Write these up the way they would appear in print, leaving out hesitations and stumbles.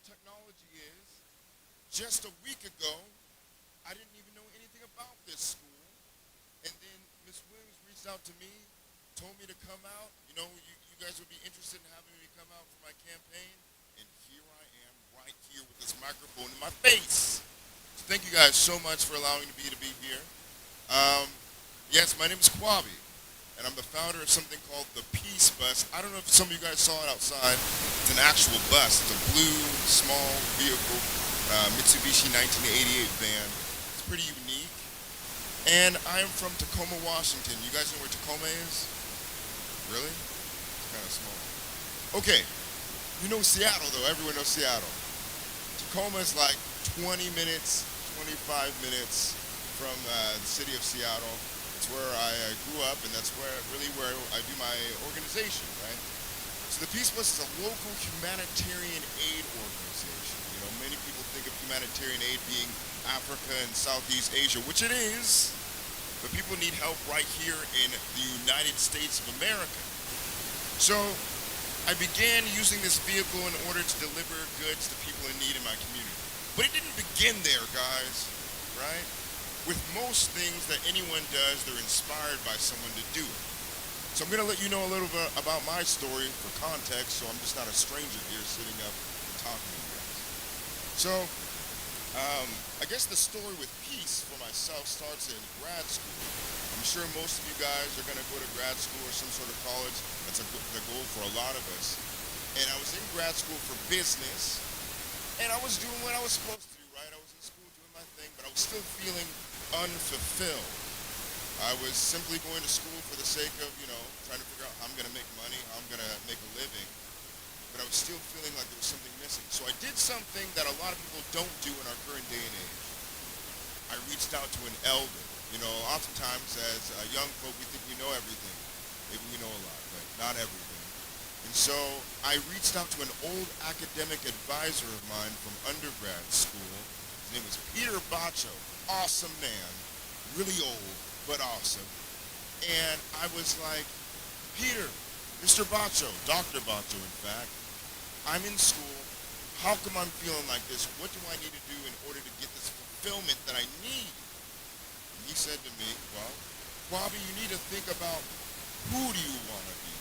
technology is. Just a week ago, I didn't even know anything about this school. And then Miss Williams reached out to me, told me to come out. You guys would be interested in having me come out for my campaign. And here I am right here with this microphone in my face. So thank you guys so much for allowing me to be here. Yes, my name is Kwabi, and I'm the founder of something called the Peace Bus. I don't know if some of you guys saw it outside. It's an actual bus. It's a blue, small vehicle, Mitsubishi 1988 van. It's pretty unique. And I am from Tacoma, Washington. You guys know where Tacoma is? Really? It's kind of small. Okay. You know Seattle, though. Everyone knows Seattle. Tacoma is like 20 minutes, 25 minutes from the city of Seattle. It's where I grew up, and that's where I do my organization, right? So the Peace Bus is a local humanitarian aid organization. Many people think of humanitarian aid being Africa and Southeast Asia, which it is, but people need help right here in the United States of America. So I began using this vehicle in order to deliver goods to people in need in my community. But it didn't begin there, guys, right? With most things that anyone does, they're inspired by someone to do it. So I'm going to let you know a little bit about my story for context, so I'm just not a stranger here sitting up and talking to you guys. So, I guess the story with peace for myself starts in grad school. I'm sure most of you guys are going to go to grad school or some sort of college. That's the goal for a lot of us. And I was in grad school for business, and I was doing what I was supposed to do, right? I was in school doing my thing, but I was still feeling unfulfilled. I was simply going to school for the sake of, trying to figure out how I'm going to make money, how I'm going to make a living. But I was still feeling like there was something missing. So I did something that a lot of people don't do in our current day and age. I reached out to an elder. Oftentimes as young folk, we think we know everything. Maybe we know a lot, but not everything. And so I reached out to an old academic advisor of mine from undergrad school. His name was Peter Bacho. Awesome man. Really old, but awesome. And I was like, Peter, Mr. Bacho, Dr. Bacho, in fact, I'm in school. How come I'm feeling like this? What do I need to do in order to get this fulfillment that I need? And he said to me, well, Bobby, you need to think about who do you want to be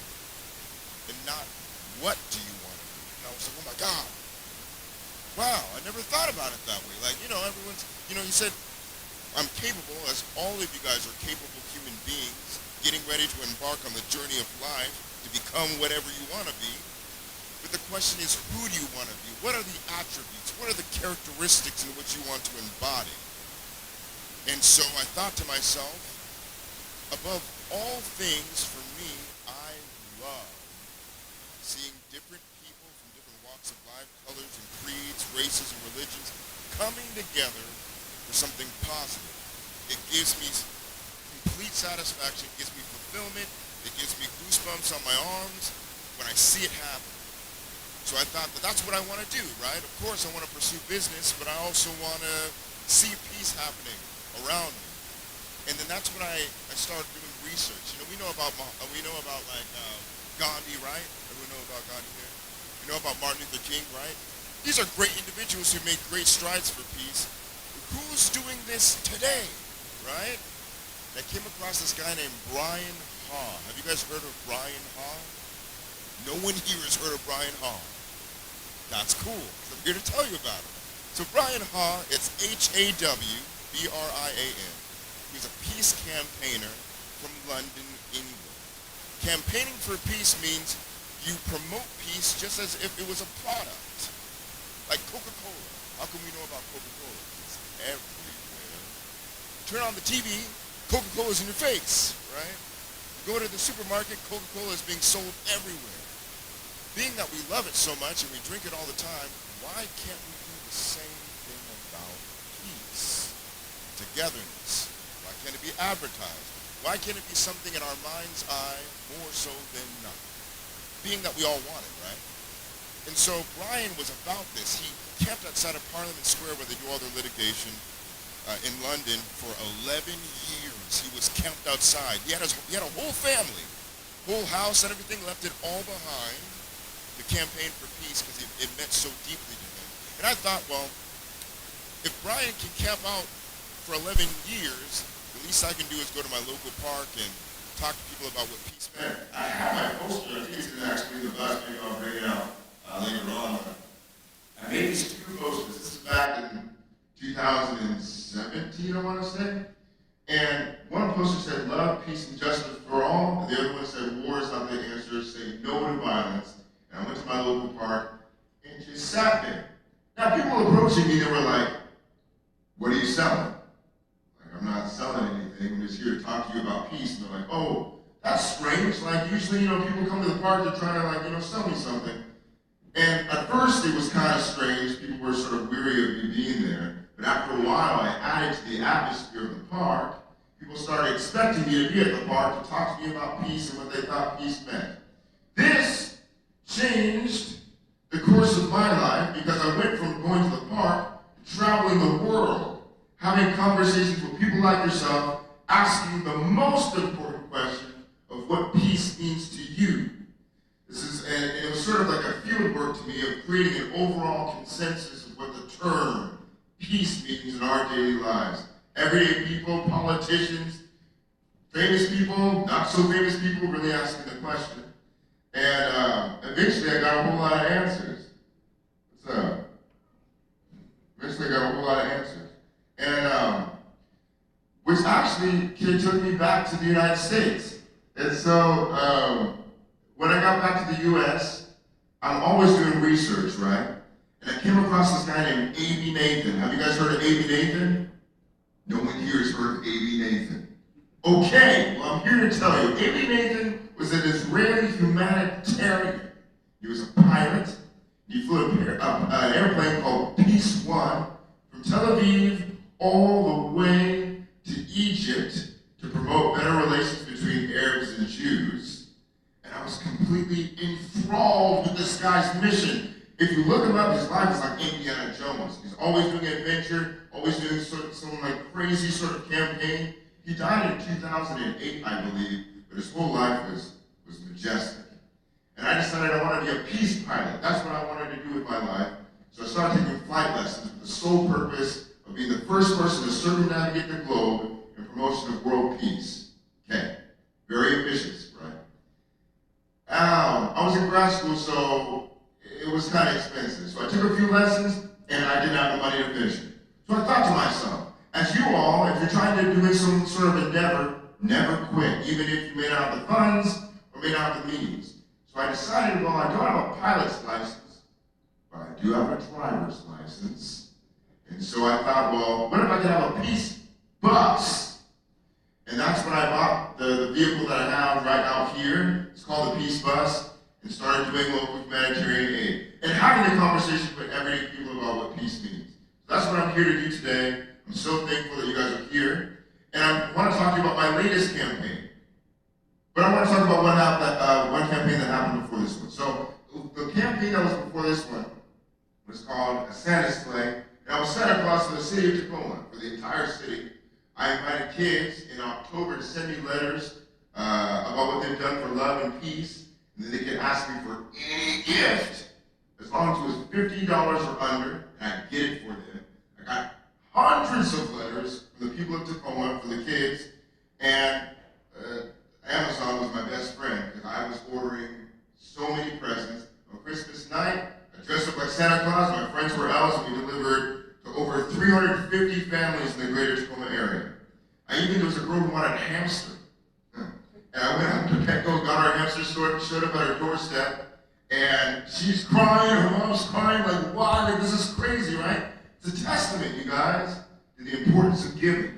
and not what do you want to be. And I was like, oh my God. Wow, I never thought about it that way. Everyone's, he said, I'm capable, as all of you guys are capable human beings, getting ready to embark on the journey of life to become whatever you want to be. But the question is, who do you want to be? What are the attributes? What are the characteristics in which you want to embody? And so I thought to myself, above all things, for me, I love seeing different people from different walks of life, colors and creeds, races and religions coming together for something positive. It gives me complete satisfaction, it gives me fulfillment, it gives me goosebumps on my arms when I see it happen. So I thought that's what I want to do, right? Of course I want to pursue business, but I also want to see peace happening around me. And then that's when I started doing research. We know about Gandhi, right? Everyone know about Gandhi here? We know about Martin Luther King, right? These are great individuals who made great strides for peace. Who's doing this today, right? I came across this guy named Brian Haw. Have you guys heard of Brian Haw? No one here has heard of Brian Haw. That's cool, because I'm here to tell you about him. So Brian Haw, it's Hawbrian. He's a peace campaigner from London, England. Campaigning for peace means you promote peace just as if it was a product. Like Coca-Cola. How come we know about Coca-Cola? It's everywhere. Turn on the TV, Coca-Cola is in your face, right? You go to the supermarket, Coca-Cola is being sold everywhere. Being that we love it so much and we drink it all the time, why can't we do the same thing about peace, togetherness? Why can't it be advertised? Why can't it be something in our mind's eye more so than not? Being that we all want it, right? And so Brian was about this. He camped outside of Parliament Square where they do all their litigation in London for 11 years. He was camped outside. He had a whole family, whole house and everything, left it all behind to campaign for peace because it meant so deeply to him. And I thought, well, if Brian can camp out for 11 years, the least I can do is go to my local park and talk to people about what peace meant. I have my poster. I think it's actually in the bus. Maybe I'll bring it out later on. I made these two posters. This is back in 2017, I want to say. And one poster said, love, peace, and justice for all. And the other one said, war is not the answer. Say no to violence. And I went to my local park and just sat there. Now, people approaching me, they were like, what are you selling? Like, I'm not selling anything. I'm just here to talk to you about peace. And they're like, oh, that's strange. Like, usually, people come to the park to try to, sell me something. And at first, it was kind of strange. People were sort of weary of me being there. But after a while, I added to the atmosphere of the park. People started expecting me to be at the park to talk to me about peace and what they thought peace meant. This changed the course of my life because I went from going to the park to traveling the world, having conversations with people like yourself, asking the most important question of what peace means to you. And it was sort of like a field work to me of creating an overall consensus of what the term peace means in our daily lives. Everyday people, politicians, famous people, not so famous people, really asking the question. And eventually I got a whole lot of answers. What's up? Eventually I got a whole lot of answers. And which actually took me back to the United States. And so when I got back to the US, I'm always doing research, right? And I came across this guy named A.B. Nathan. Have you guys heard of A.B. Nathan? No one here has heard of A.B. Nathan. Okay, well, I'm here to tell you. A.B. Nathan was an Israeli humanitarian. He was a pilot. He flew an airplane called Peace One from Tel Aviv all the way to Egypt to promote better relations between Arabs and Jews. And I was completely enthralled with this guy's mission. If you look him up, his life is like Indiana Jones. He's always doing adventure, always doing some like crazy sort of campaign. He died in 2008, I believe, but his whole life was majestic. And I decided I wanted to be a peace pilot. That's what I wanted to do with my life. So I started taking flight lessons with the sole purpose of being the first person to circumnavigate the globe in promotion of world peace. Okay, very ambitious, right? I was in grad school, so it was kind of expensive. So I took a few lessons, and I didn't have the money to finish it. So I thought to myself, as you all, if you're trying to do some sort of endeavor, never quit, even if you may not have the funds or may not have the means. So I decided, well, I don't have a pilot's license, but I do have a driver's license. And so I thought, well, what if I could have a peace bus? And that's when I bought the vehicle that I have right out here. It's called the Peace Bus, and started doing local humanitarian aid and having a conversation with everyday people about what peace means. So that's what I'm here to do today. I'm so thankful that you guys are here. And I want to talk to you about my latest campaign. But I want to talk about one campaign that happened before this one. So the campaign that was before this one was called a Santa Sleigh. And I was Santa Claus for the city of Tacoma, for the entire city. I invited kids in October to send me letters about what they've done for love and peace. And then they could ask me for any gift, as long as it was $50 or under, and I'd get it for them. I got hundreds of letters from the people of Tacoma, for the kids, and Amazon was my best friend, because I was ordering so many presents. On Christmas night, I dressed up like Santa Claus, my friends were elves, and we delivered to over 350 families in the greater Tacoma area. There was a girl who wanted a hamster. And I went out to Petco, got our hamster, showed up at her doorstep, and she's crying, her mom's crying, like, wow, like, this is crazy, right? It's a testament, you guys, to the importance of giving.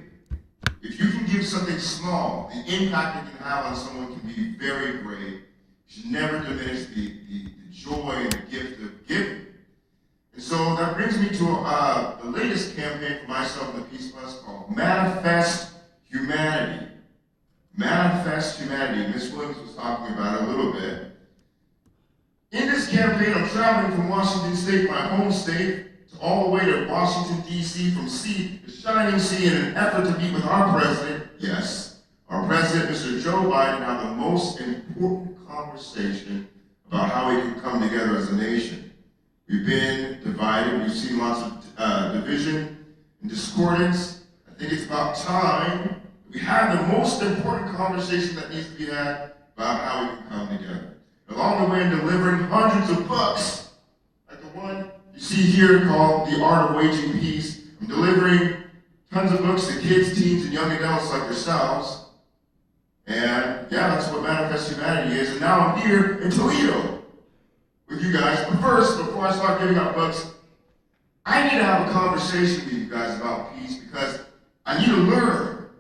If you can give something small, the impact it can have on someone can be very great. You should never diminish the joy and the gift of giving. And so that brings me to the latest campaign for myself and the Peace Bus called Manifest Humanity. Manifest Humanity. Ms. Williams was talking about it a little bit. In this campaign, I'm traveling from Washington State, my home state, to all the way to Washington, D.C., from sea to shining sea, in an effort to meet with our president, yes, our president, Mr. Joe Biden, and have the most important conversation about how we can come together as a nation. We've been divided divided. We've seen lots of division and discordance. I think it's about time we have the most important conversation that needs to be had about how we can come together. Along the way, in delivering hundreds of books, like the one you see here called The Art of Waging Peace. I'm delivering tons of books to kids, teens, and young adults like yourselves. And yeah, that's what Manifest Humanity is. And now I'm here in Toledo with you guys. But first, before I start giving out books, I need to have a conversation with you guys about peace, because I need to learn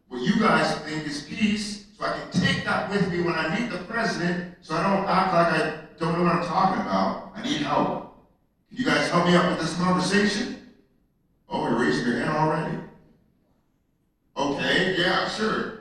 what you guys think is peace, so I can take that with me when I meet the president, so I don't act like I don't know what I'm talking about. I need help. Can you guys help me out with this conversation? Oh, you're raising your hand already. Okay, yeah, sure.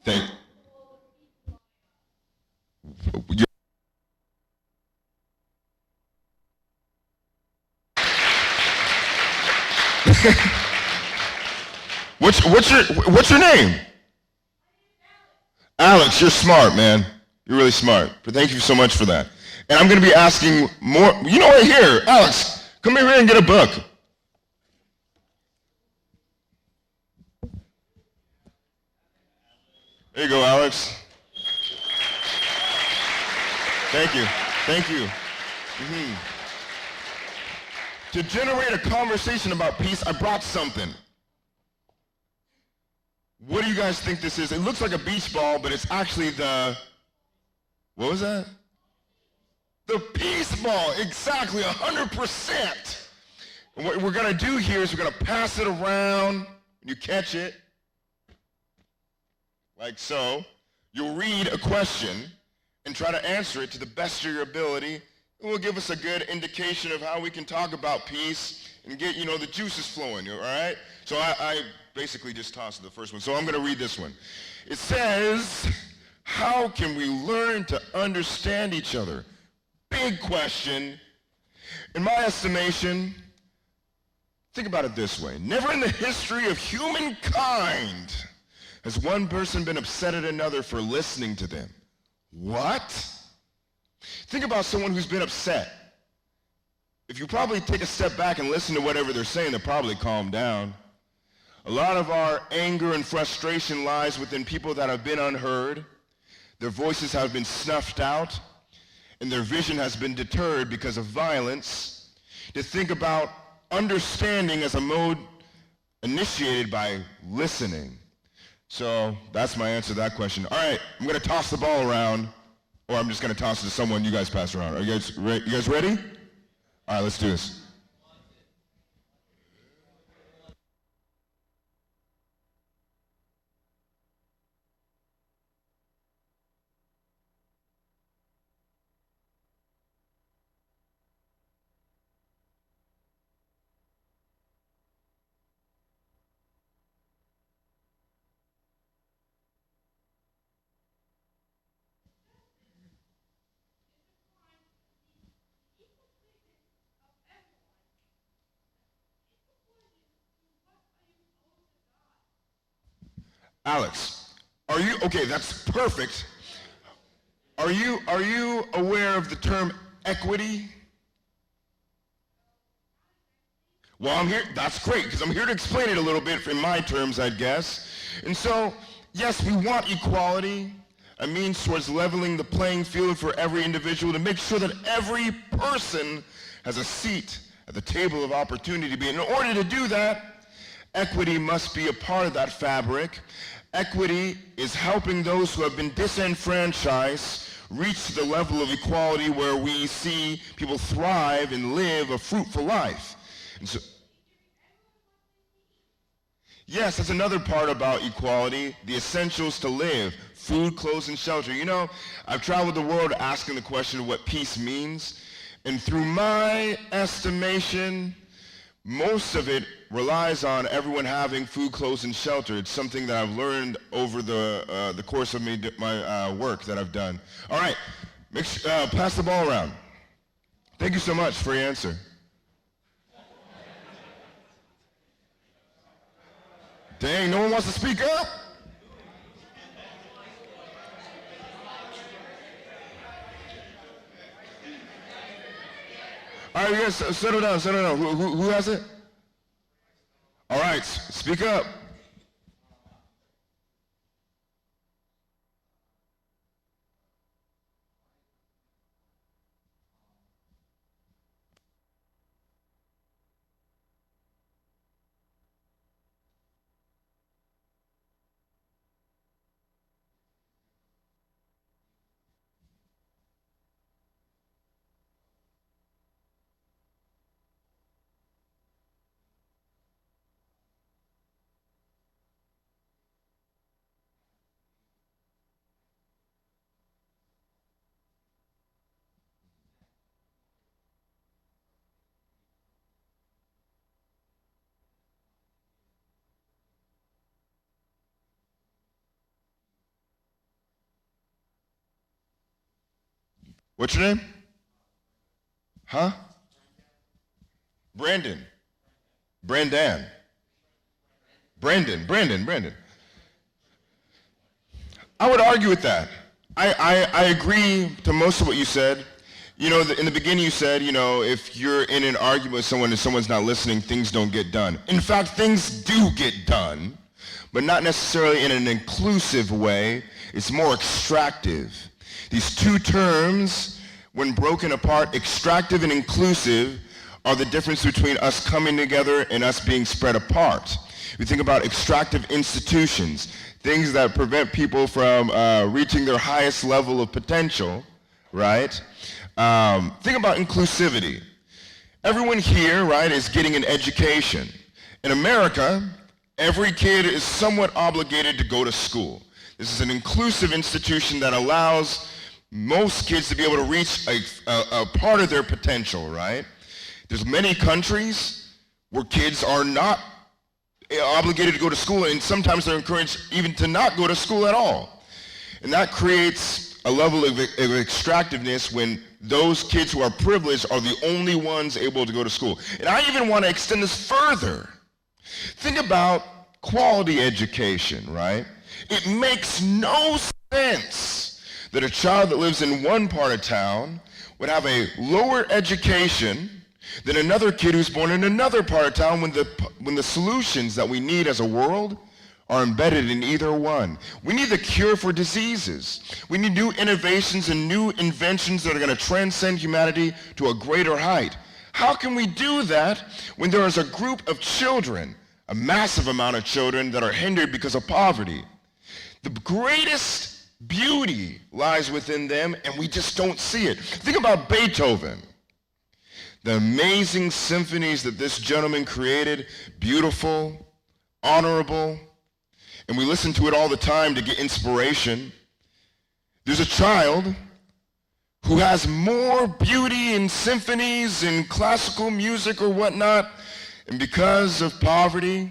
Thank you. What's your name? Alex, you're smart, man. You're really smart. But thank you so much for that. And I'm going to be asking more. You know what? Here, Alex, come here and get a book. There you go, Alex. Thank you. Thank you. To generate a conversation about peace, I brought something. What do you guys think this is? It looks like a beach ball, but it's actually what was that? The peace ball, exactly, 100%. And what we're gonna do here is we're gonna pass it around, you catch it, like so. You'll read a question and try to answer it to the best of your ability. It will give us a good indication of how we can talk about peace and get, the juices flowing, all right? So I basically just tossed the first one. So I'm going to read this one. It says, how can we learn to understand each other? Big question. In my estimation, think about it this way. Never in the history of humankind has one person been upset at another for listening to them. What? Think about someone who's been upset. If you probably take a step back and listen to whatever they're saying, they'll probably calm down. A lot of our anger and frustration lies within people that have been unheard. Their voices have been snuffed out, and their vision has been deterred because of violence. To think about understanding as a mode initiated by listening. So that's my answer to that question. All right, I'm going to toss the ball around, or I'm just going to toss it to someone you guys pass around. Are you guys ready? All right, let's do this. Alex, okay, that's perfect. Are you aware of the term equity? Well, I'm here, that's great, because I'm here to explain it a little bit in my terms, I guess. And so, yes, we want equality, a means towards leveling the playing field for every individual to make sure that every person has a seat at the table of opportunity. In order to do that, equity must be a part of that fabric. Equity is helping those who have been disenfranchised reach the level of equality where we see people thrive and live a fruitful life. And so, yes, that's another part about equality, the essentials to live, food, clothes, and shelter. I've traveled the world asking the question of what peace means, and through my estimation, most of it relies on everyone having food, clothes, and shelter. It's something that I've learned over the course of my work that I've done. All right, Pass the ball around. Thank you so much for your answer. Dang, no one wants to speak up? All right, yes, settle down. Who has it? All right, speak up. What's your name? Huh? Brandon. Brandon. I would argue with that. I agree to most of what you said. You know, in the beginning you said, you know, if you're in an argument with someone and someone's not listening, things don't get done. In fact, things do get done, but not necessarily in an inclusive way. It's more extractive. These two terms, when broken apart, extractive and inclusive, are the difference between us coming together and us being spread apart. We think about extractive institutions, things that prevent people from reaching their highest level of potential, right? Think about inclusivity. Everyone here, right, is getting an education. In America, every kid is somewhat obligated to go to school. This is an inclusive institution that allows most kids to be able to reach a part of their potential, right? There's many countries where kids are not obligated to go to school, and sometimes they're encouraged even to not go to school at all. And that creates a level of extractiveness when those kids who are privileged are the only ones able to go to school. And I even want to extend this further. Think about quality education, right? It makes no sense that a child that lives in one part of town would have a lower education than another kid who's born in another part of town when the solutions that we need as a world are embedded in either one. We need the cure for diseases. We need new innovations and new inventions that are going to transcend humanity to a greater height. How can we do that when there is a group of children, a massive amount of children, that are hindered because of poverty? The greatest beauty lies within them, and we just don't see it. Think about Beethoven. The amazing symphonies that this gentleman created, beautiful, honorable, and we listen to it all the time to get inspiration. There's a child who has more beauty in symphonies and classical music or whatnot, and because of poverty,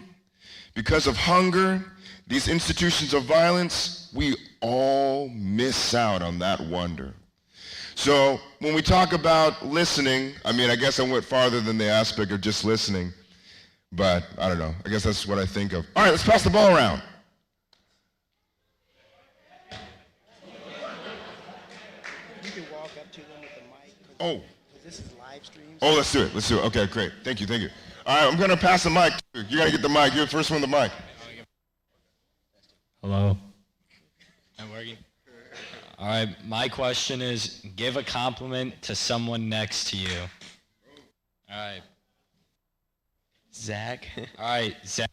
because of hunger, these institutions of violence, we all miss out on that wonder. So when we talk about listening, I mean, I guess I went farther than the aspect of just listening, but I don't know. I guess that's what I think of. All right, let's pass the ball around. You can walk up to them with the mic. Oh. This is live stream. Oh, let's do it. Okay, great. Thank you. All right, I'm going to pass the mic. You got to get the mic. You're the first one with the mic. Hello. I'm working. All right, my question is, give a compliment to someone next to you. All right. Zach. All right, Zach.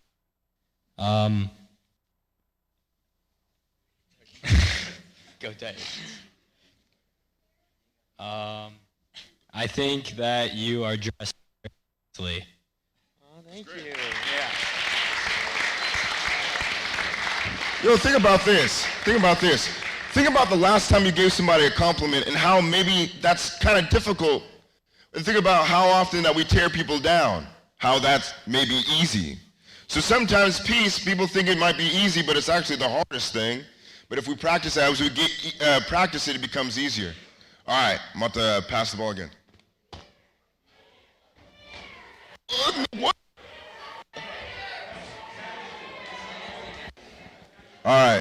Go Dave. I think that you are dressed nicely. Oh, thank you. Yeah. Yo, think about this. Think about the last time you gave somebody a compliment and how maybe that's kind of difficult. And think about how often that we tear people down, how that's maybe easy. So sometimes peace, people think it might be easy, but it's actually the hardest thing. But if we practice it, as we practice it, it becomes easier. All right, I'm about to pass the ball again. What? All right.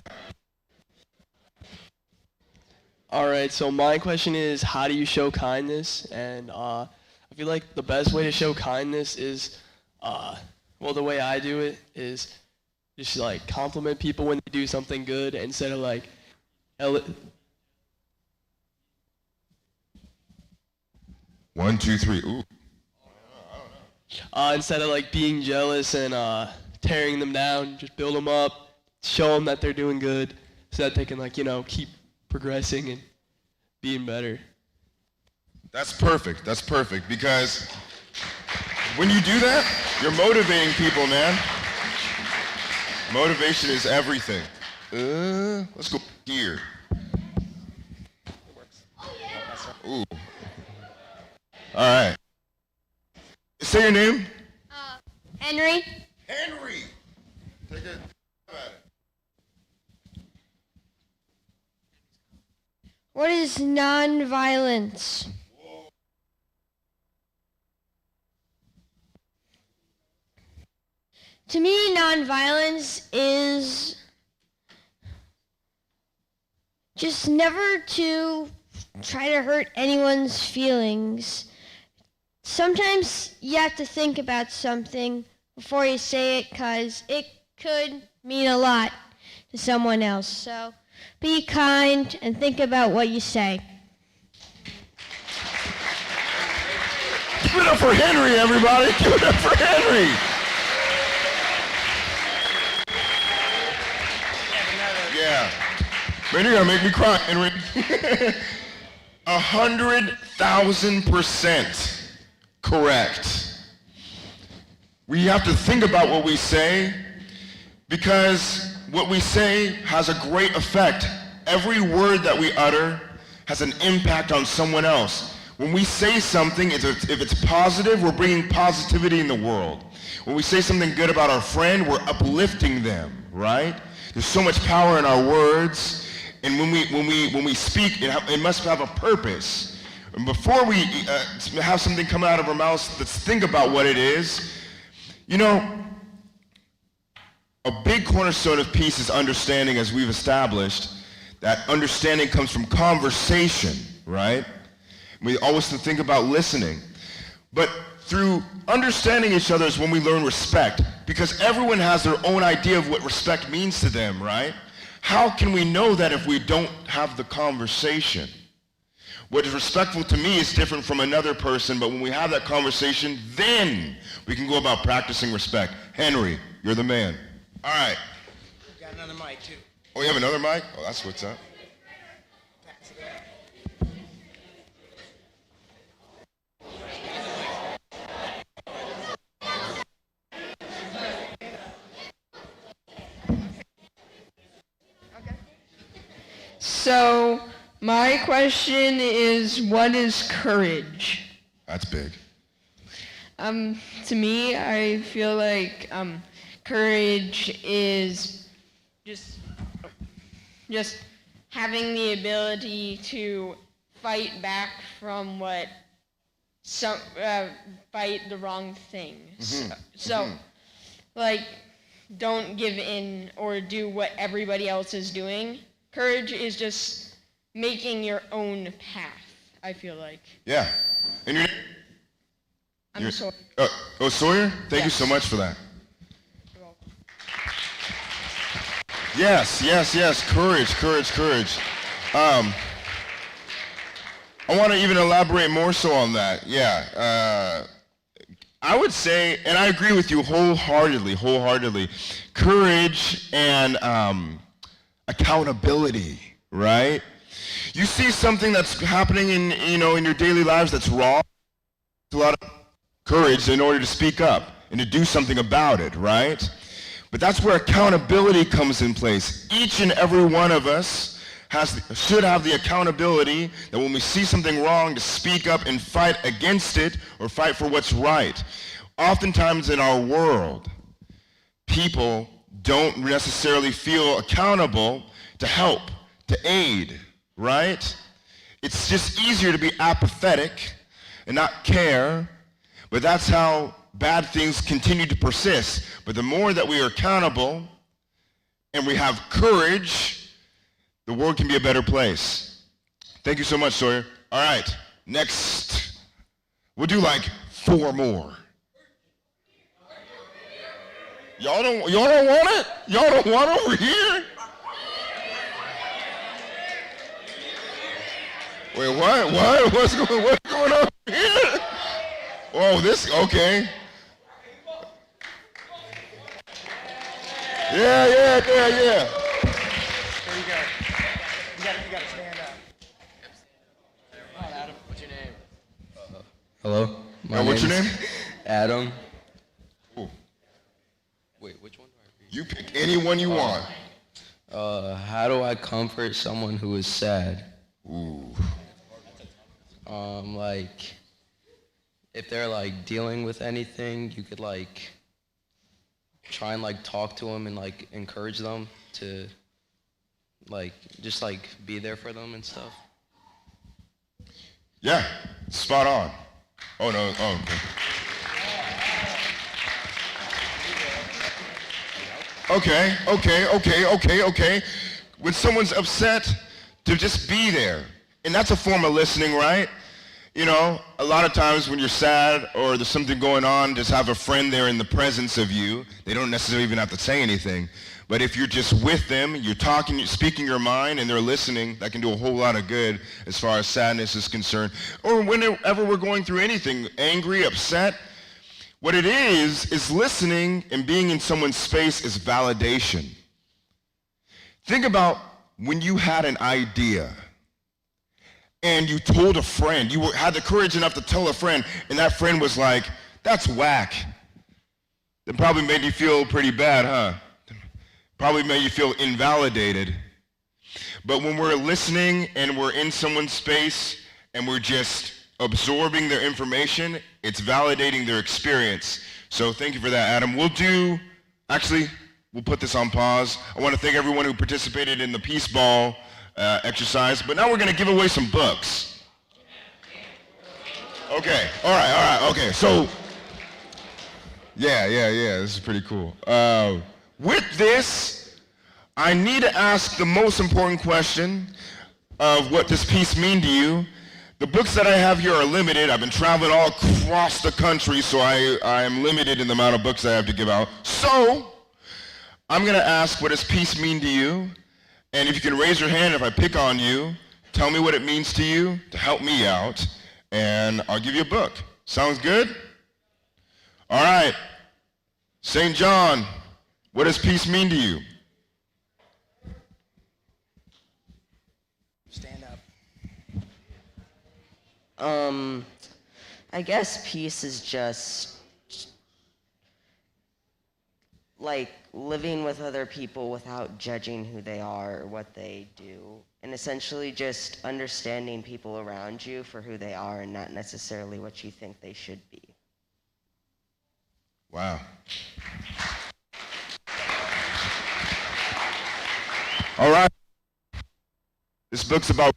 All right, so my question is, how do you show kindness? And I feel like the best way to show kindness is, well, the way I do it is just like compliment people when they do something good instead of like, 1, 2, 3. Ooh. instead of like being jealous and tearing them down, just build them up, show them that they're doing good so that they can like, keep progressing and being better. That's perfect. That's perfect because when you do that, you're motivating people, man. Motivation is everything. Let's go here. Ooh. All right. Say your name. Henry. Henry. Take a at it. What is nonviolence? To me, nonviolence is just never to try to hurt anyone's feelings. Sometimes you have to think about something before you say it because it could mean a lot to someone else. So be kind and think about what you say. Give it up for Henry, everybody. Give it up for Henry. Yeah. Man, you're going to make me cry, Henry. 100,000% correct. We have to think about what we say because what we say has a great effect. Every word that we utter has an impact on someone else. When we say something, if it's positive, we're bringing positivity in the world. When we say something good about our friend, we're uplifting them, right? There's so much power in our words, and when we speak, it must have a purpose. And before we have something come out of our mouths, let's think about what it is. A big cornerstone of peace is understanding, as we've established, that understanding comes from conversation, right? We always have to think about listening. But through understanding each other is when we learn respect, because everyone has their own idea of what respect means to them, right? How can we know that if we don't have the conversation? What is respectful to me is different from another person, but when we have that conversation, then we can go about practicing respect. Henry, you're the man. All right. We've got another mic, too. Oh, you have another mic? Oh, that's what's up. Pass it out. So, my question is, what is courage? That's big. To me, I feel like courage is just having the ability to fight back from fight the wrong things. So, like, don't give in or do what everybody else is doing. Courage is just making your own path, I feel like. Yeah. And your name? I'm sorry. Sawyer? Thank you so much for that. You're welcome. Yes. Courage. I want to even elaborate more so on that. Yeah. I would say, and I agree with you wholeheartedly, courage and accountability, right? You see something that's happening in your daily lives that's wrong, it's a lot of courage in order to speak up and to do something about it, right? But that's where accountability comes in place. Each and every one of us should have the accountability that when we see something wrong to speak up and fight against it or fight for what's right. Oftentimes in our world, people don't necessarily feel accountable to help, to aid, right? It's just easier to be apathetic and not care, but that's how bad things continue to persist. But the more that we are accountable and we have courage, the world can be a better place. Thank you so much, Sawyer. All right, next. We'll do like 4 more. Y'all don't want it? Y'all don't want it over here? Wait, what? What's going on here? Oh, this, okay. Yeah. There you go. You gotta stand up. Come on, Adam. What's your name? Hello? What's your name? Adam. Ooh. Wait, which one do I read? You pick any one you want. How do I comfort someone who is sad? Ooh. Like, if they're like dealing with anything, you could like try and like talk to them and like encourage them to like just like be there for them and stuff. Yeah, spot on. Oh, no, oh, okay. Okay. When someone's upset, to just be there. And that's a form of listening, right? You know, a lot of times when you're sad or there's something going on, just have a friend there in the presence of you. They don't necessarily even have to say anything. But if you're just with them, you're talking, you're speaking your mind, and they're listening, that can do a whole lot of good as far as sadness is concerned. Or whenever we're going through anything, angry, upset, what it is listening and being in someone's space is validation. Think about when you had an idea and you told a friend, you had the courage enough to tell a friend, and that friend was like, that's whack. That probably made you feel pretty bad, huh? Probably made you feel invalidated. But when we're listening and we're in someone's space and we're just absorbing their information, it's validating their experience. So thank you for that, Adam. We'll put this on pause. I want to thank everyone who participated in the Peace Ball exercise, but now we're going to give away some books. Okay, all right, okay, so, yeah, this is pretty cool. With this, I need to ask the most important question of what does peace mean to you. The books that I have here are limited. I've been traveling all across the country, so I am limited in the amount of books I have to give out. So, I'm going to ask, what does peace mean to you? And if you can raise your hand if I pick on you, tell me what it means to you to help me out, and I'll give you a book. Sounds good? All right. St. John, what does peace mean to you? Stand up. I guess peace is just like living with other people without judging who they are or what they do, and essentially just understanding people around you for who they are and not necessarily what you think they should be. Wow. All right. This book's about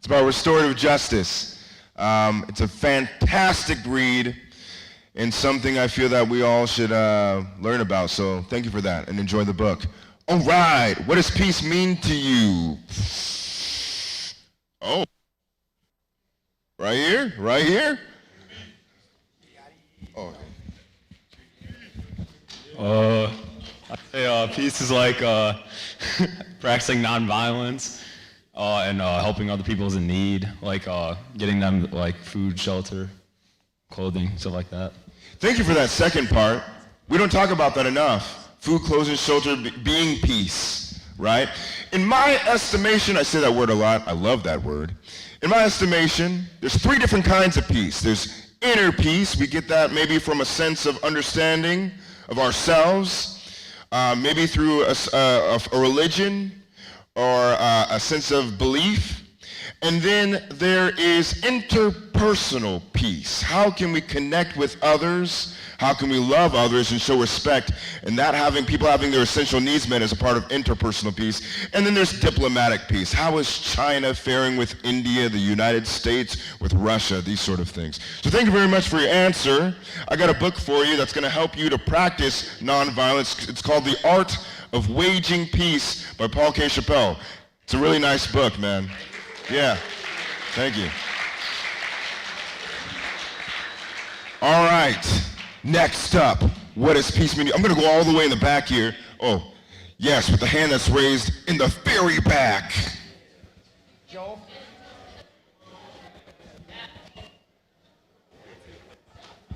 restorative justice. It's a fantastic read and something I feel that we all should learn about. So thank you for that and enjoy the book. All right. What does peace mean to you? Oh. Right here? Oh. I'd say peace is like practicing nonviolence and helping other people's in need, like getting them like food, shelter, clothing, stuff like that. Thank you for that second part. We don't talk about that enough. Food, clothing, shelter, being peace, right? In my estimation, I say that word a lot. I love that word. In my estimation, there's 3 different kinds of peace. There's inner peace. We get that maybe from a sense of understanding of ourselves, maybe through a religion or a sense of belief. And then there is interpersonal peace. How can we connect with others? How can we love others and show respect? And that people having their essential needs met as a part of interpersonal peace. And then there's diplomatic peace. How is China faring with India, the United States, with Russia, these sort of things. So thank you very much for your answer. I got a book for you that's going to help you to practice nonviolence. It's called The Art of Waging Peace by Paul K. Chappell. It's a really nice book, man. Yeah, thank you. All right, next up, what does peace mean? I'm gonna go all the way in the back here. Oh, yes, with the hand that's raised in the very back. Joel?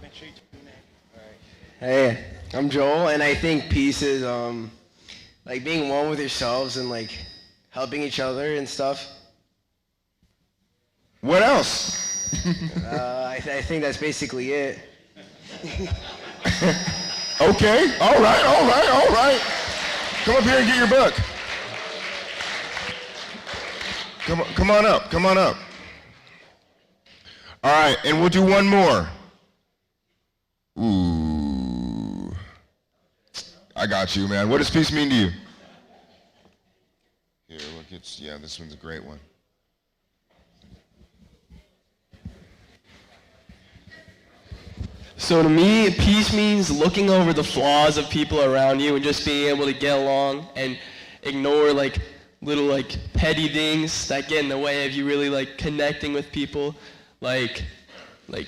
Make sure you do that. Hey, I'm Joel, and I think peace is like being one with yourselves and like helping each other and stuff. What else? I think that's basically it. Okay, all right. Come up here and get your book. Come on up. All right, and we'll do one more. Ooh. I got you, man. What does peace mean to you? Here, look, this one's a great one. So to me, peace means looking over the flaws of people around you and just being able to get along and ignore like little like petty things that get in the way of you really like connecting with people, like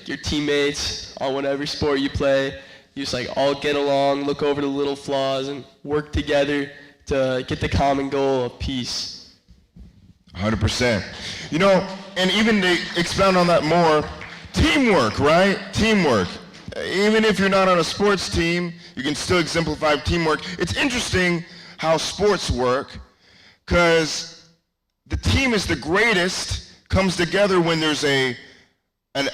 your teammates on whatever sport you play. You just like all get along, look over the little flaws, and work together to get the common goal of peace. 100%. You know, and even to expound on that more, teamwork, right? Teamwork. Even if you're not on a sports team, you can still exemplify teamwork. It's interesting how sports work, because the team is the greatest, comes together when there's an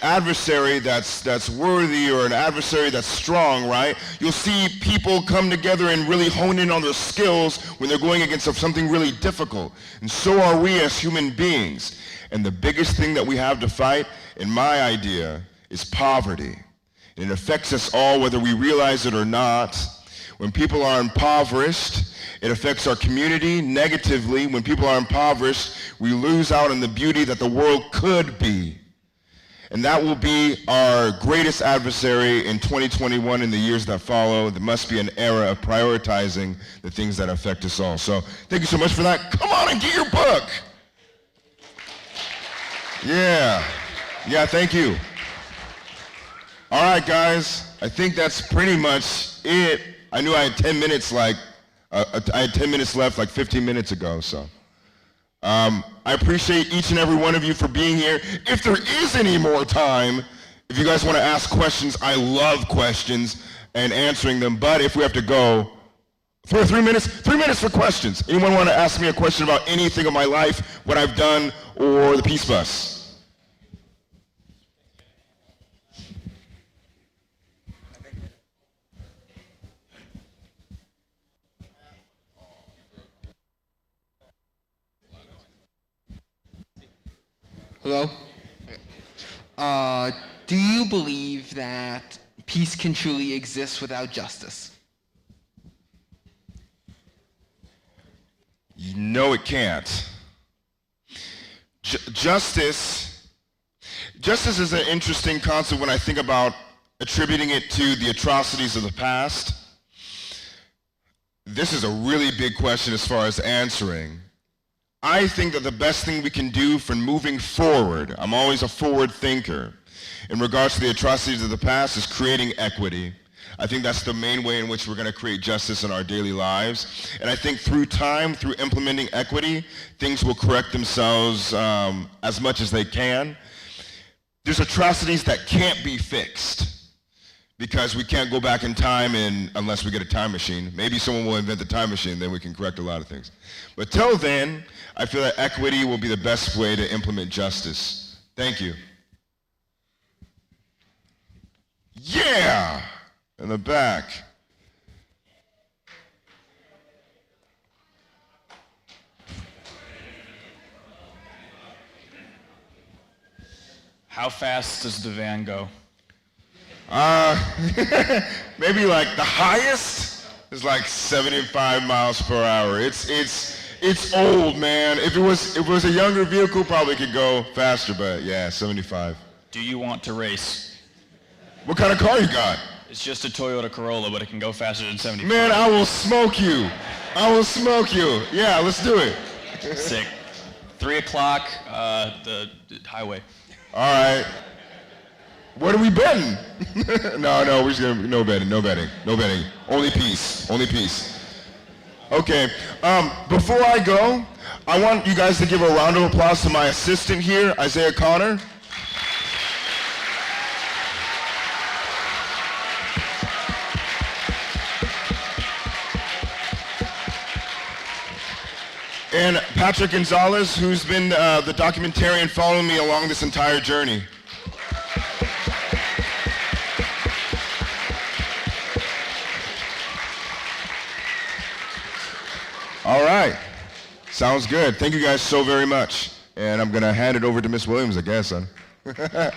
adversary that's worthy, or an adversary that's strong, right? You'll see people come together and really hone in on their skills when they're going against something really difficult. And so are we as human beings. And the biggest thing that we have to fight, in my idea, is poverty. And it affects us all whether we realize it or not. When people are impoverished, it affects our community negatively. When people are impoverished, we lose out on the beauty that the world could be. And that will be our greatest adversary in 2021 and the years that follow. There must be an era of prioritizing the things that affect us all. So thank you so much for that. Come on and get your book. Yeah, thank you. All right, guys, I think that's pretty much it. I knew I had 10 minutes I had 10 minutes left like 15 minutes ago, so. I appreciate each and every one of you for being here. If there is any more time, if you guys want to ask questions, I love questions and answering them, but if we have to go, 3 minutes for questions. Anyone want to ask me a question about anything in my life, what I've done, or the Peace Bus? Hello? Do you believe that peace can truly exist without justice? No, it can't. Justice is an interesting concept when I think about attributing it to the atrocities of the past. This is a really big question as far as answering. I think that the best thing we can do for moving forward, I'm always a forward thinker, in regards to the atrocities of the past, is creating equity. I think that's the main way in which we're going to create justice in our daily lives. And I think through time, through implementing equity, things will correct themselves as much as they can. There's atrocities that can't be fixed, because we can't go back in time unless we get a time machine. Maybe someone will invent the time machine, then we can correct a lot of things. But till then, I feel that equity will be the best way to implement justice. Thank you. Yeah! In the back. How fast does the van go? Maybe like the highest is like 75 miles per hour. It's old, man. If it was a younger vehicle, probably could go faster, but yeah, 75. Do you want to race? What kind of car you got? It's just a Toyota Corolla, but it can go faster than 75. Man, I will smoke you. I will smoke you. Yeah, let's do it. Sick. 3 o'clock, the highway. All right. What are we betting? No, we're just gonna no betting. Only peace. Okay. Before I go, I want you guys to give a round of applause to my assistant here, Isaiah Connor. And Patrick Gonzalez, who's been the documentarian following me along this entire journey. All right. Sounds good. Thank you guys so very much. And I'm going to hand it over to Miss Williams, I guess. Huh?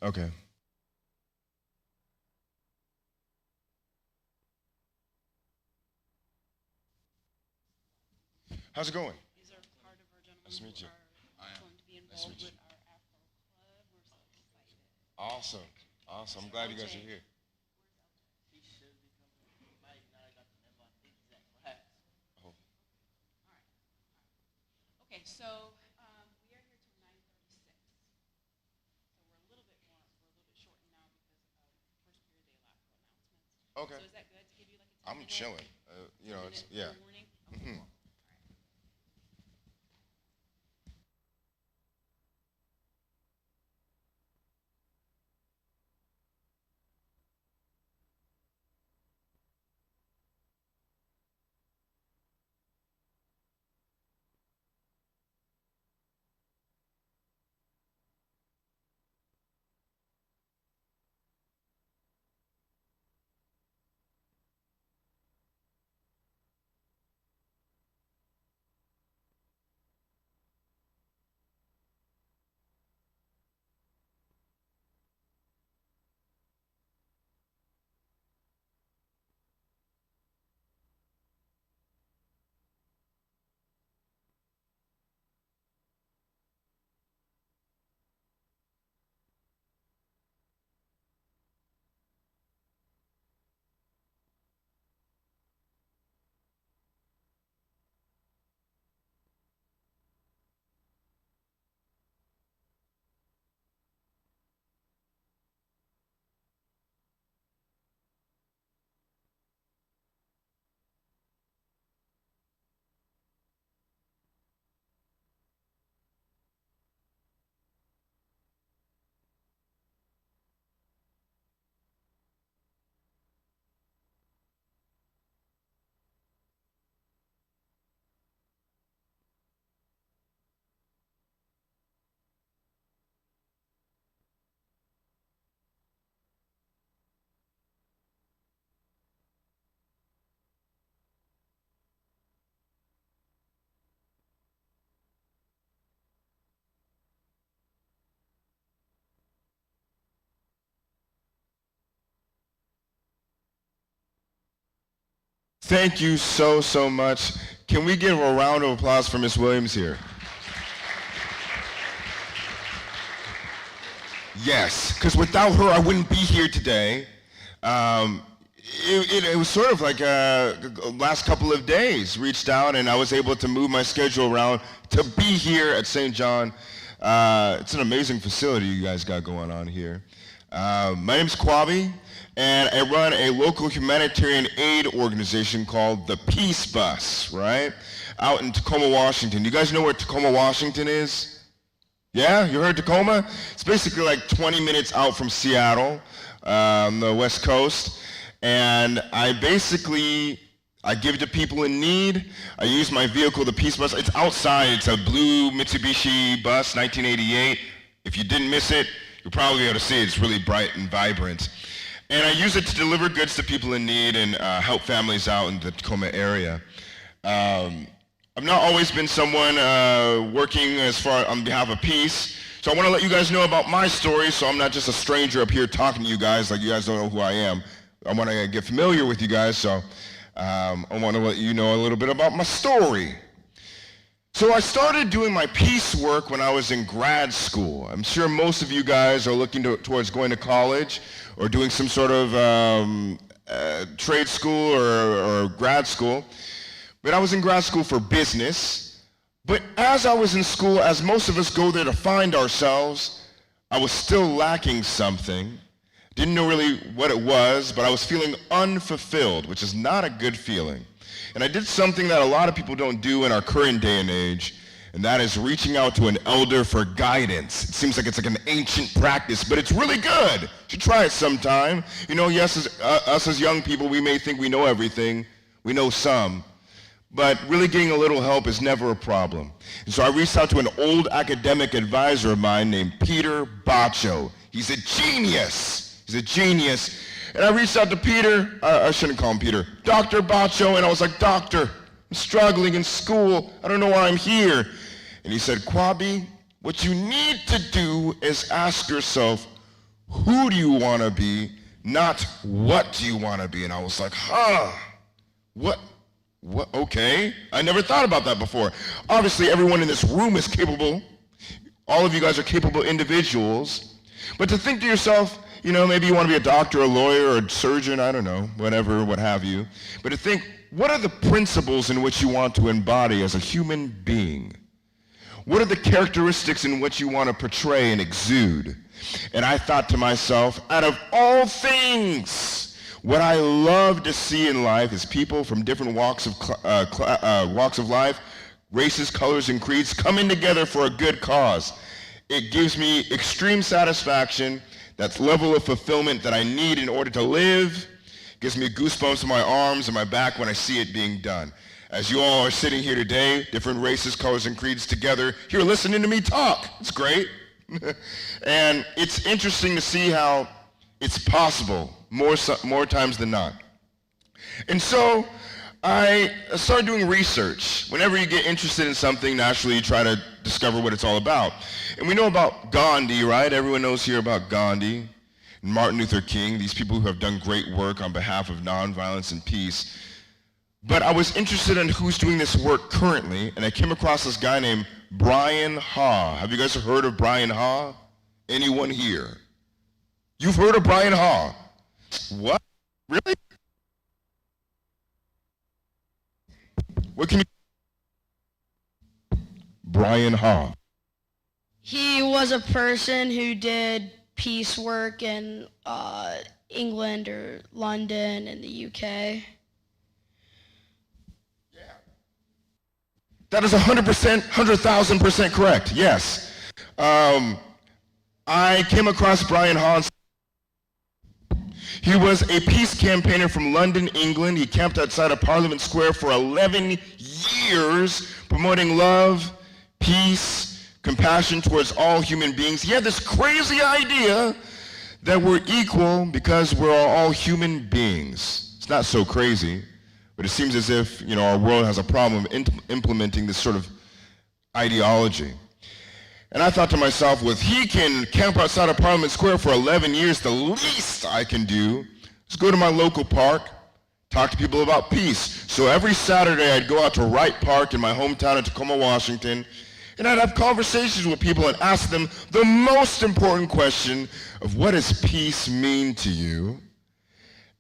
Okay. How's it going? These are part of our gentlemen Nice to meet you. who are going to be Nice to involved meet with our Afro Club. We're so excited. Awesome. Awesome. I'm glad you guys are here. Oh. Okay, so we are here till 9:36. So we're a little bit shortened now because of first period day Afro announcements. Okay. So is that good to give you like a 10 I'm minute? chilling. You know, it's, yeah. Warning? Mhm. Thank you so much. Can we give a round of applause for Miss Williams here? Yes, because without her, I wouldn't be here today. It was sort of like last couple of days, reached out, and I was able to move my schedule around to be here at St. John. It's an amazing facility you guys got going on here. My name's Kwabi, and I run a local humanitarian aid organization called the Peace Bus, right? Out in Tacoma, Washington. You guys know where Tacoma, Washington is? Yeah, you heard Tacoma? It's basically like 20 minutes out from Seattle, on the West Coast. And I give to people in need. I use my vehicle, the Peace Bus. It's outside. It's a blue Mitsubishi bus, 1988. If you didn't miss it, you'll probably be able to see it. It's really bright and vibrant. And I use it to deliver goods to people in need and help families out in the Tacoma area. I've not always been someone working on behalf of peace. So I want to let you guys know about my story, so I'm not just a stranger up here talking to you guys like you guys don't know who I am. I want to get familiar with you guys, so I want to let you know a little bit about my story. So I started doing my peace work when I was in grad school. I'm sure most of you guys are looking towards going to college or doing some sort of trade school or grad school. But I was in grad school for business. But as I was in school, as most of us go there to find ourselves, I was still lacking something. Didn't know really what it was, but I was feeling unfulfilled, which is not a good feeling. And I did something that a lot of people don't do in our current day and age, and that is reaching out to an elder for guidance. It seems like it's like an ancient practice, but it's really good. You should try it sometime. You know, yes, us as young people, we may think we know everything. We know some. But really getting a little help is never a problem. And so I reached out to an old academic advisor of mine named Peter Baccio. He's a genius. He's a genius. And I reached out to Peter, I shouldn't call him Peter, Dr. Baccio, and I was like, Doctor, I'm struggling in school. I don't know why I'm here. And he said, Kwabi, what you need to do is ask yourself, who do you want to be, not what do you want to be. And I was like, what, okay. I never thought about that before. Obviously, everyone in this room is capable. All of you guys are capable individuals. But to think to yourself, maybe you want to be a doctor, a lawyer, or a surgeon, I don't know, whatever, what have you. But to think, what are the principles in which you want to embody as a human being? What are the characteristics in which you want to portray and exude? And I thought to myself, out of all things, what I love to see in life is people from different walks of life, races, colors, and creeds coming together for a good cause. It gives me extreme satisfaction, that level of fulfillment that I need in order to live. Gives me goosebumps in my arms and my back when I see it being done. As you all are sitting here today, different races, colors, and creeds together, here listening to me talk. It's great. And it's interesting to see how it's possible more times than not. And so I started doing research. Whenever you get interested in something, naturally you try to discover what it's all about. And we know about Gandhi, right? Everyone knows here about Gandhi. Martin Luther King, these people who have done great work on behalf of nonviolence and peace. But I was interested in who's doing this work currently, and I came across this guy named Brian Ha. Have you guys heard of Brian Ha? Anyone here? You've heard of Brian Ha? What? Really? What can you... Brian Ha. He was a person who did peace work in England or London and the UK. That is 100%, 100,000% correct, yes. I came across Brian Ha. He was a peace campaigner from London, England. He camped outside of Parliament Square for 11 years, promoting love, peace, compassion towards all human beings. He had this crazy idea that we're equal because we're all human beings. It's not so crazy, but it seems as if, our world has a problem implementing this sort of ideology. And I thought to myself, well, if he can camp outside of Parliament Square for 11 years, the least I can do is go to my local park, talk to people about peace. So every Saturday I'd go out to Wright Park in my hometown in Tacoma, Washington, and I'd have conversations with people and ask them the most important question of what does peace mean to you?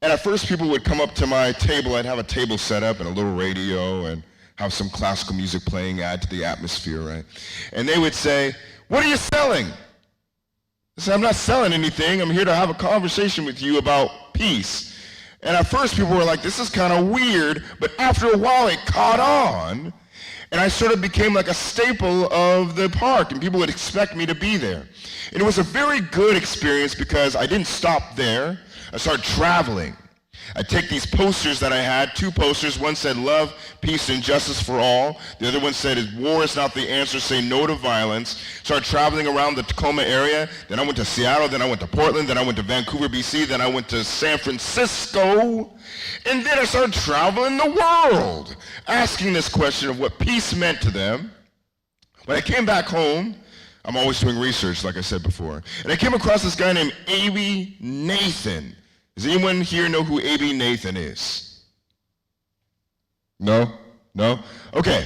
And at first people would come up to my table. I'd have a table set up and a little radio and have some classical music playing, add to the atmosphere, right? And they would say, what are you selling? I said, I'm not selling anything. I'm here to have a conversation with you about peace. And at first people were like, this is kind of weird, but after a while it caught on. And I sort of became like a staple of the park, and people would expect me to be there. And it was a very good experience because I didn't stop there. I started traveling. I'd take these posters that I had, 2 posters. One said, love, peace, and justice for all. The other one said, war is not the answer, say no to violence. Started traveling around the Tacoma area. Then I went to Seattle, then I went to Portland, then I went to Vancouver, BC, then I went to San Francisco. And then I started traveling the world, asking this question of what peace meant to them. When I came back home, I'm always doing research, like I said before, and I came across this guy named A.B. Nathan. Does anyone here know who A.B. Nathan is? No? Okay.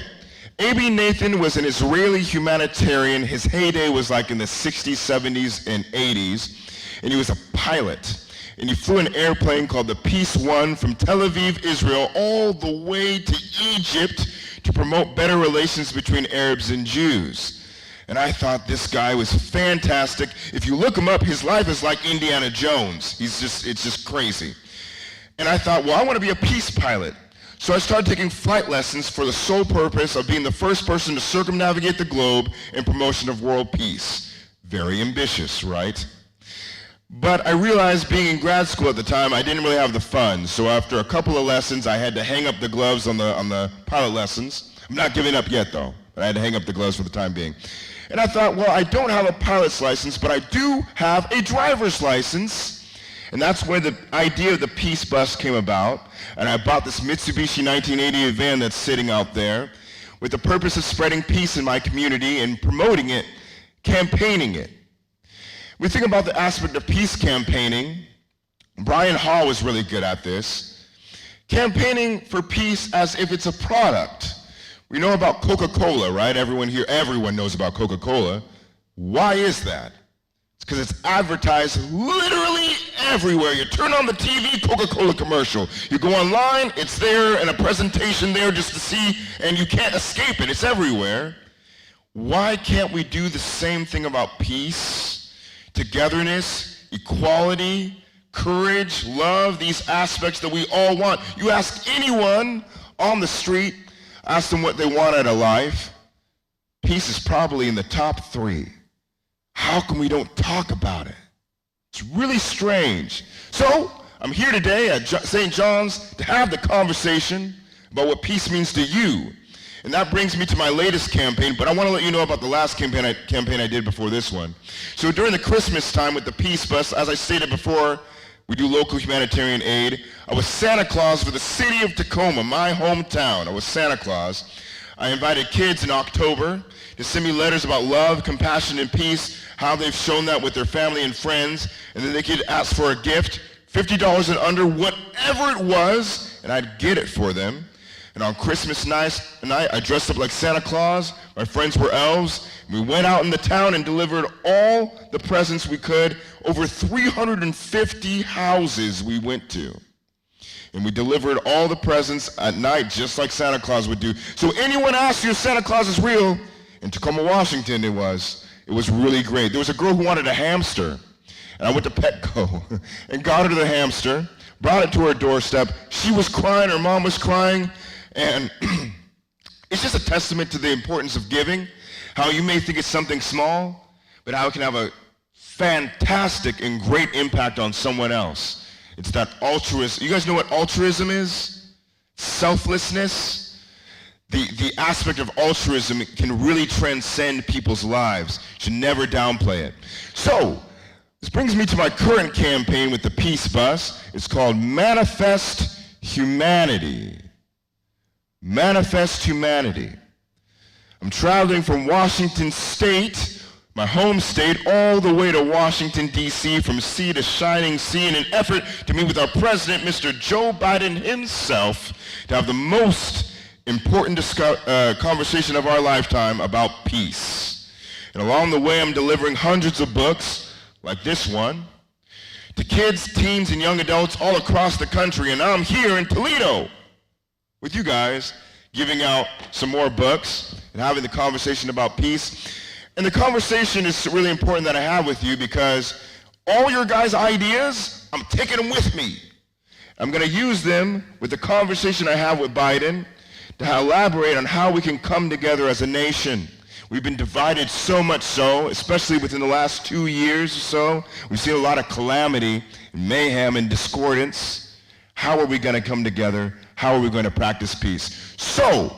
A.B. Nathan was an Israeli humanitarian. His heyday was like in the 60s, 70s, and 80s, and he was a pilot. And he flew an airplane called the Peace One from Tel Aviv, Israel, all the way to Egypt to promote better relations between Arabs and Jews. And I thought this guy was fantastic. If you look him up, his life is like Indiana Jones. It's just crazy. And I thought, well, I want to be a peace pilot. So I started taking flight lessons for the sole purpose of being the first person to circumnavigate the globe in promotion of world peace. Very ambitious, right? But I realized being in grad school at the time, I didn't really have the funds. So after a couple of lessons, I had to hang up the gloves on the pilot lessons. I'm not giving up yet, though, but I had to hang up the gloves for the time being. And I thought, well, I don't have a pilot's license, but I do have a driver's license. And that's where the idea of the Peace Bus came about. And I bought this Mitsubishi 1988 van that's sitting out there with the purpose of spreading peace in my community and promoting it, campaigning it. We think about the aspect of peace campaigning. Brian Hall was really good at this. Campaigning for peace as if it's a product. We know about Coca-Cola, right? Everyone knows about Coca-Cola. Why is that? It's because it's advertised literally everywhere. You turn on the TV, Coca-Cola commercial. You go online, it's there, and a presentation there just to see, and you can't escape it. It's everywhere. Why can't we do the same thing about peace, togetherness, equality, courage, love, these aspects that we all want? You ask anyone on the street, ask them what they want out of life. Peace is probably in the top 3. How come we don't talk about it? It's really strange. So I'm here today at St. John's to have the conversation about what peace means to you. And that brings me to my latest campaign, but I want to let you know about the last campaign I did before this one. So during the Christmas time with the Peace Bus, as I stated before, we do local humanitarian aid. I was Santa Claus for the city of Tacoma, my hometown. I was Santa Claus. I invited kids in October to send me letters about love, compassion, and peace, how they've shown that with their family and friends, and then they could ask for a gift, $50 and under, whatever it was, and I'd get it for them. And on Christmas night, I dressed up like Santa Claus. My friends were elves. We went out in the town and delivered all the presents we could. Over 350 houses we went to. And we delivered all the presents at night, just like Santa Claus would do. So anyone asks you if Santa Claus is real, in Tacoma, Washington it was really great. There was a girl who wanted a hamster. And I went to Petco and got her the hamster, brought it to her doorstep. She was crying, her mom was crying. And it's just a testament to the importance of giving, how you may think it's something small, but how it can have a fantastic and great impact on someone else. It's that altruism. You guys know what altruism is? Selflessness. The aspect of altruism can really transcend people's lives. You should never downplay it. So, this brings me to my current campaign with the Peace Bus. It's called Manifest Humanity. Manifest Humanity. I'm traveling from Washington State, my home state, all the way to Washington, D.C., from sea to shining sea, in an effort to meet with our president, Mr. Joe Biden himself, to have the most important conversation of our lifetime about peace. And along the way, I'm delivering hundreds of books, like this one, to kids, teens, and young adults all across the country. And now I'm here in Toledo with you guys, giving out some more books and having the conversation about peace. And the conversation is really important that I have with you because all your guys' ideas, I'm taking them with me. I'm going to use them with the conversation I have with Biden to elaborate on how we can come together as a nation. We've been divided so much so, especially within the last 2 years or so. We've seen a lot of calamity, mayhem, and discordance. How are we going to come together? How are we going to practice peace? So,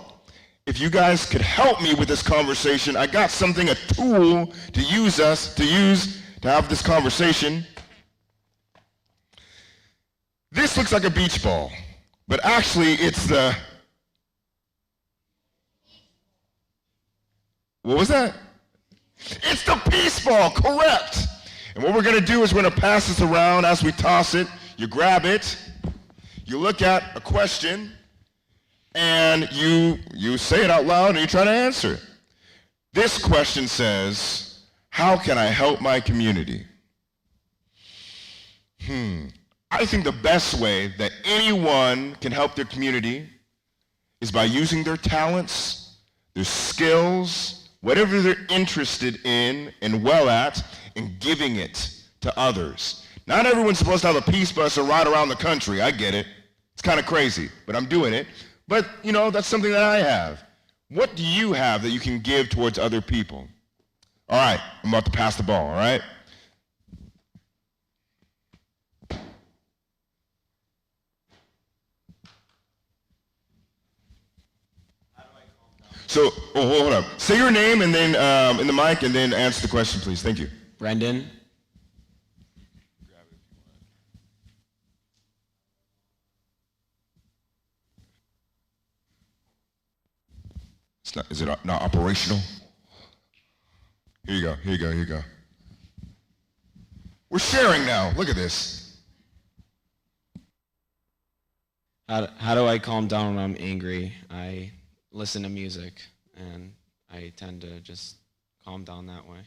if you guys could help me with this conversation, I got something, a tool to use to have this conversation. This looks like a beach ball, but actually it's the... What was that? It's the peace ball, correct. And what we're going to do is we're going to pass this around as we toss it. You grab it. You look at a question, and you say it out loud, and you try to answer it. This question says, how can I help my community? I think the best way that anyone can help their community is by using their talents, their skills, whatever they're interested in and well at, and giving it to others. Not everyone's supposed to have a peace bus and ride around the country. I get it. It's kind of crazy, but I'm doing it. But, that's something that I have. What do you have that you can give towards other people? All right, I'm about to pass the ball, all right? So, hold up. Say your name and then in the mic and then answer the question, please. Thank you. Brendan. Is it not operational? Here you go. We're sharing now. Look at this. How do I calm down when I'm angry? I listen to music, and I tend to just calm down that way.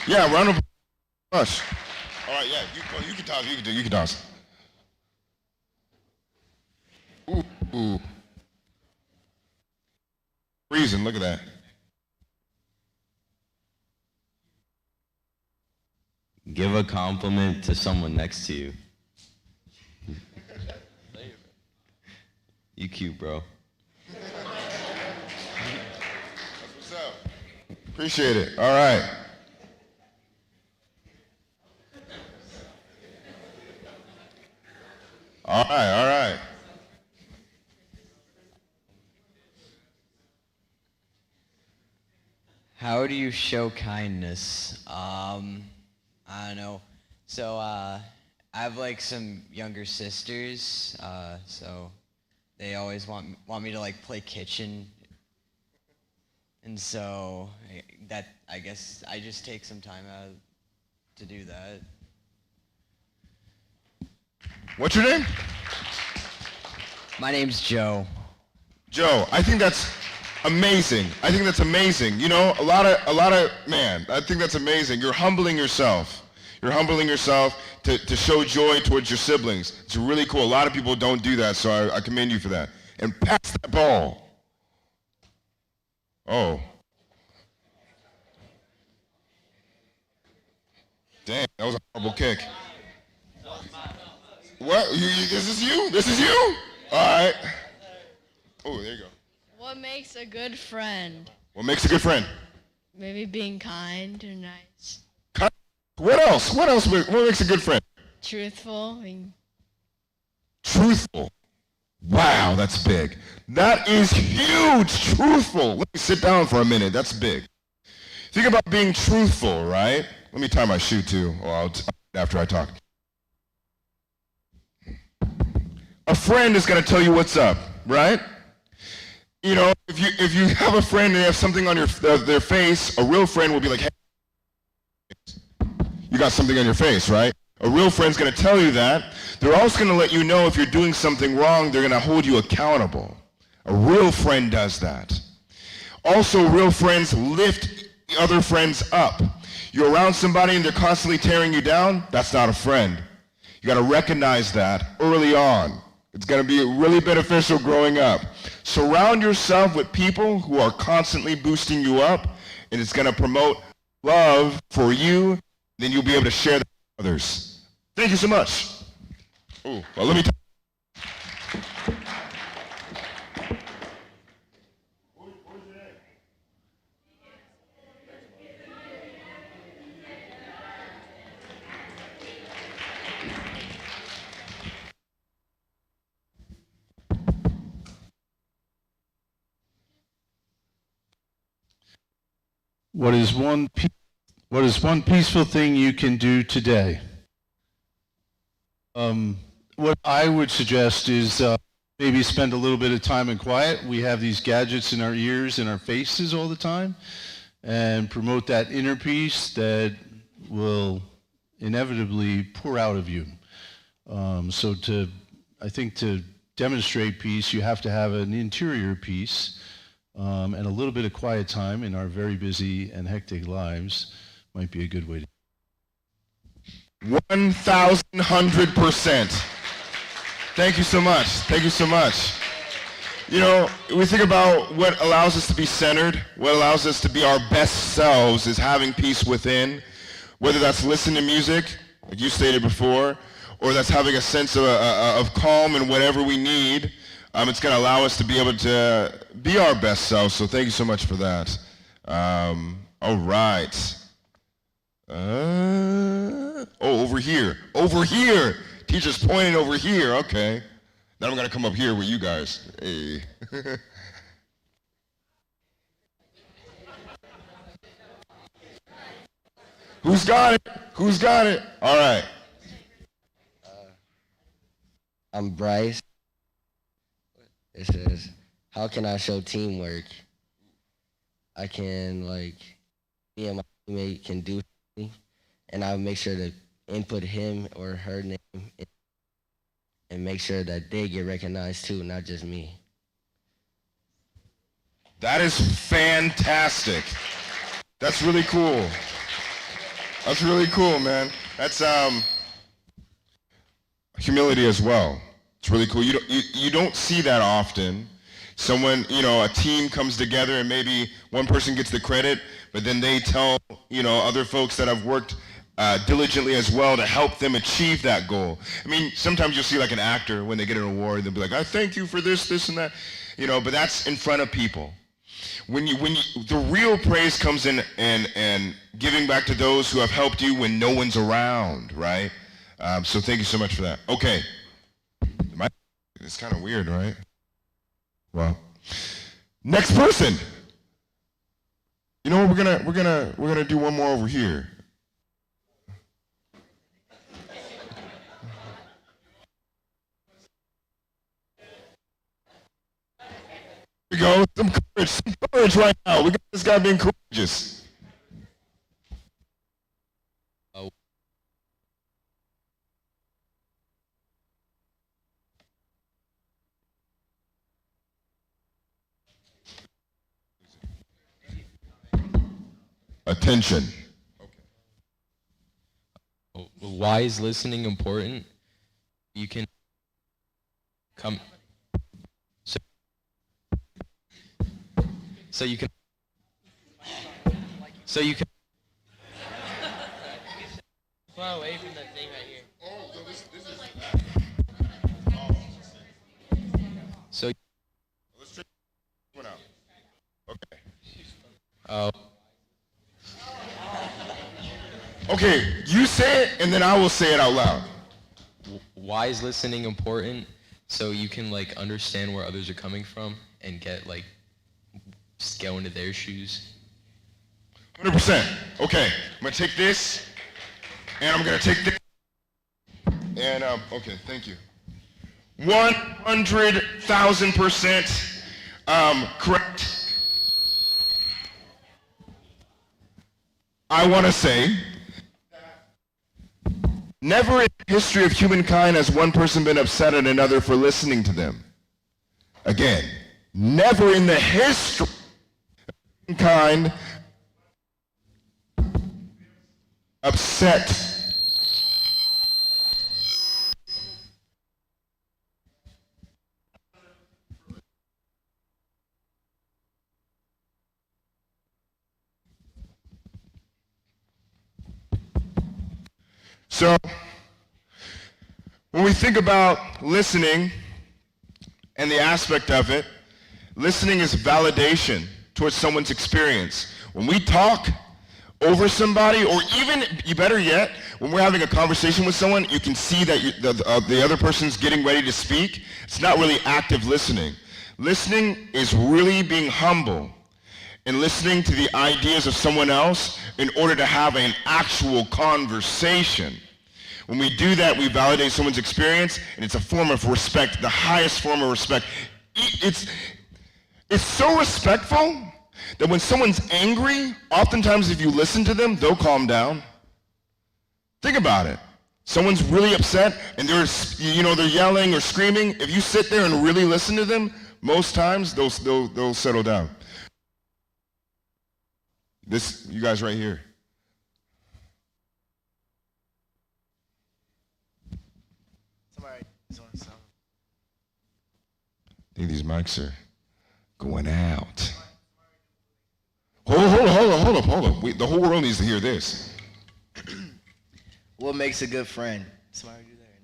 Yeah, round of applause. All right, yeah, you can toss, you can toss. Ooh. Reason, look at that. Give a compliment to someone next to you. You cute, bro. What's up? Appreciate it. All right. All right. How do you show kindness? I don't know. So I have like some younger sisters, so they always want me to like play kitchen, and so I guess I just take some time out to do that. What's your name? My name's Joe. Joe, I think that's amazing. You know, a lot of man, I think that's amazing. You're humbling yourself. To show joy towards your siblings. It's really cool. A lot of people don't do that, so I commend you for that. And pass that ball. Oh. Damn, that was a horrible kick. What? This is you? This is you? All right. Oh, there you go. What makes a good friend? What makes a good friend? Maybe being kind or nice. What else? What makes a good friend? Truthful. Truthful. Wow, that's big. That is huge. Truthful. Let me sit down for a minute. That's big. Think about being truthful, right? Let me tie my shoe too, or I'll after I talk. A friend is going to tell you what's up, right? You know, if you have a friend and they have something on their face, a real friend will be like, hey, you got something on your face, right? A real friend's going to tell you that. They're also going to let you know if you're doing something wrong. They're going to hold you accountable. A real friend does that. Also, real friends lift other friends up. You're around somebody and they're constantly tearing you down, that's not a friend. You got to recognize that early on. It's going to be really beneficial growing up. Surround yourself with people who are constantly boosting you up, and it's going to promote love for you. Then you'll be able to share that with others. Thank you so much. Oh, well, let me What is one peaceful thing you can do today? What I would suggest is maybe spend a little bit of time in quiet. We have these gadgets in our ears and our faces all the time, and promote that inner peace that will inevitably pour out of you. I think to demonstrate peace, you have to have an interior peace. And a little bit of quiet time in our very busy and hectic lives might be a good way to 1,100%. Thank you so much. Thank you so much. You know, we think about what allows us to be centered, what allows us to be our best selves is having peace within, whether that's listening to music, like you stated before, or that's having a sense of calm in whatever we need. It's going to allow us to be able to be our best selves, so thank you so much for that. All right. Over here. Over here. Teacher's pointing over here. Okay. Now I'm going to come up here with you guys. Hey. Who's got it? Who's got it? All right. I'm Bryce. It says, how can I show teamwork? I can me and my teammate can do something, and I'll make sure to input him or her name and make sure that they get recognized too, not just me. That is fantastic. That's really cool. That's really cool, man. That's humility as well. It's really cool. You don't see that often. Someone, a team comes together and maybe one person gets the credit, but then they tell, other folks that have worked diligently as well to help them achieve that goal. I mean, sometimes you'll see like an actor when they get an award, they'll be like, I thank you for this, this, and that, but that's in front of people. When the real praise comes in and giving back to those who have helped you when no one's around, right? So thank you so much for that. Okay. It's kind of weird, right? Well, next person. You know what? We're gonna do one more over here. Here we go. Some courage right now. We got this guy being courageous. Attention. Why is listening important? You can come. So you can. Far away from that thing right here. Oh, so this is. So. Let's check this one out. Okay. Okay, you say it, and then I will say it out loud. Why is listening important? So you can understand where others are coming from and get just go into their shoes. 100%. Okay, I'm gonna take this, and I'm gonna take this, and okay, thank you. 100,000% correct. I want to say, never in the history of humankind has one person been upset at another for listening to them. Again, never in the history of humankind upset. So, when we think about listening and the aspect of it, listening is validation towards someone's experience. When we talk over somebody, or even, better yet, when we're having a conversation with someone, you can see that the other person's getting ready to speak. It's not really active listening. Listening is really being humble and listening to the ideas of someone else in order to have an actual conversation. When we do that, we validate someone's experience, and it's a form of respect, the highest form of respect. It's so respectful that when someone's angry, oftentimes if you listen to them, they'll calm down. Think about it. Someone's really upset, and they're yelling or screaming. If you sit there and really listen to them, most times they'll settle down. You guys right here. I think these mics are going out. Hold on. The whole world needs to hear this. What makes a good friend?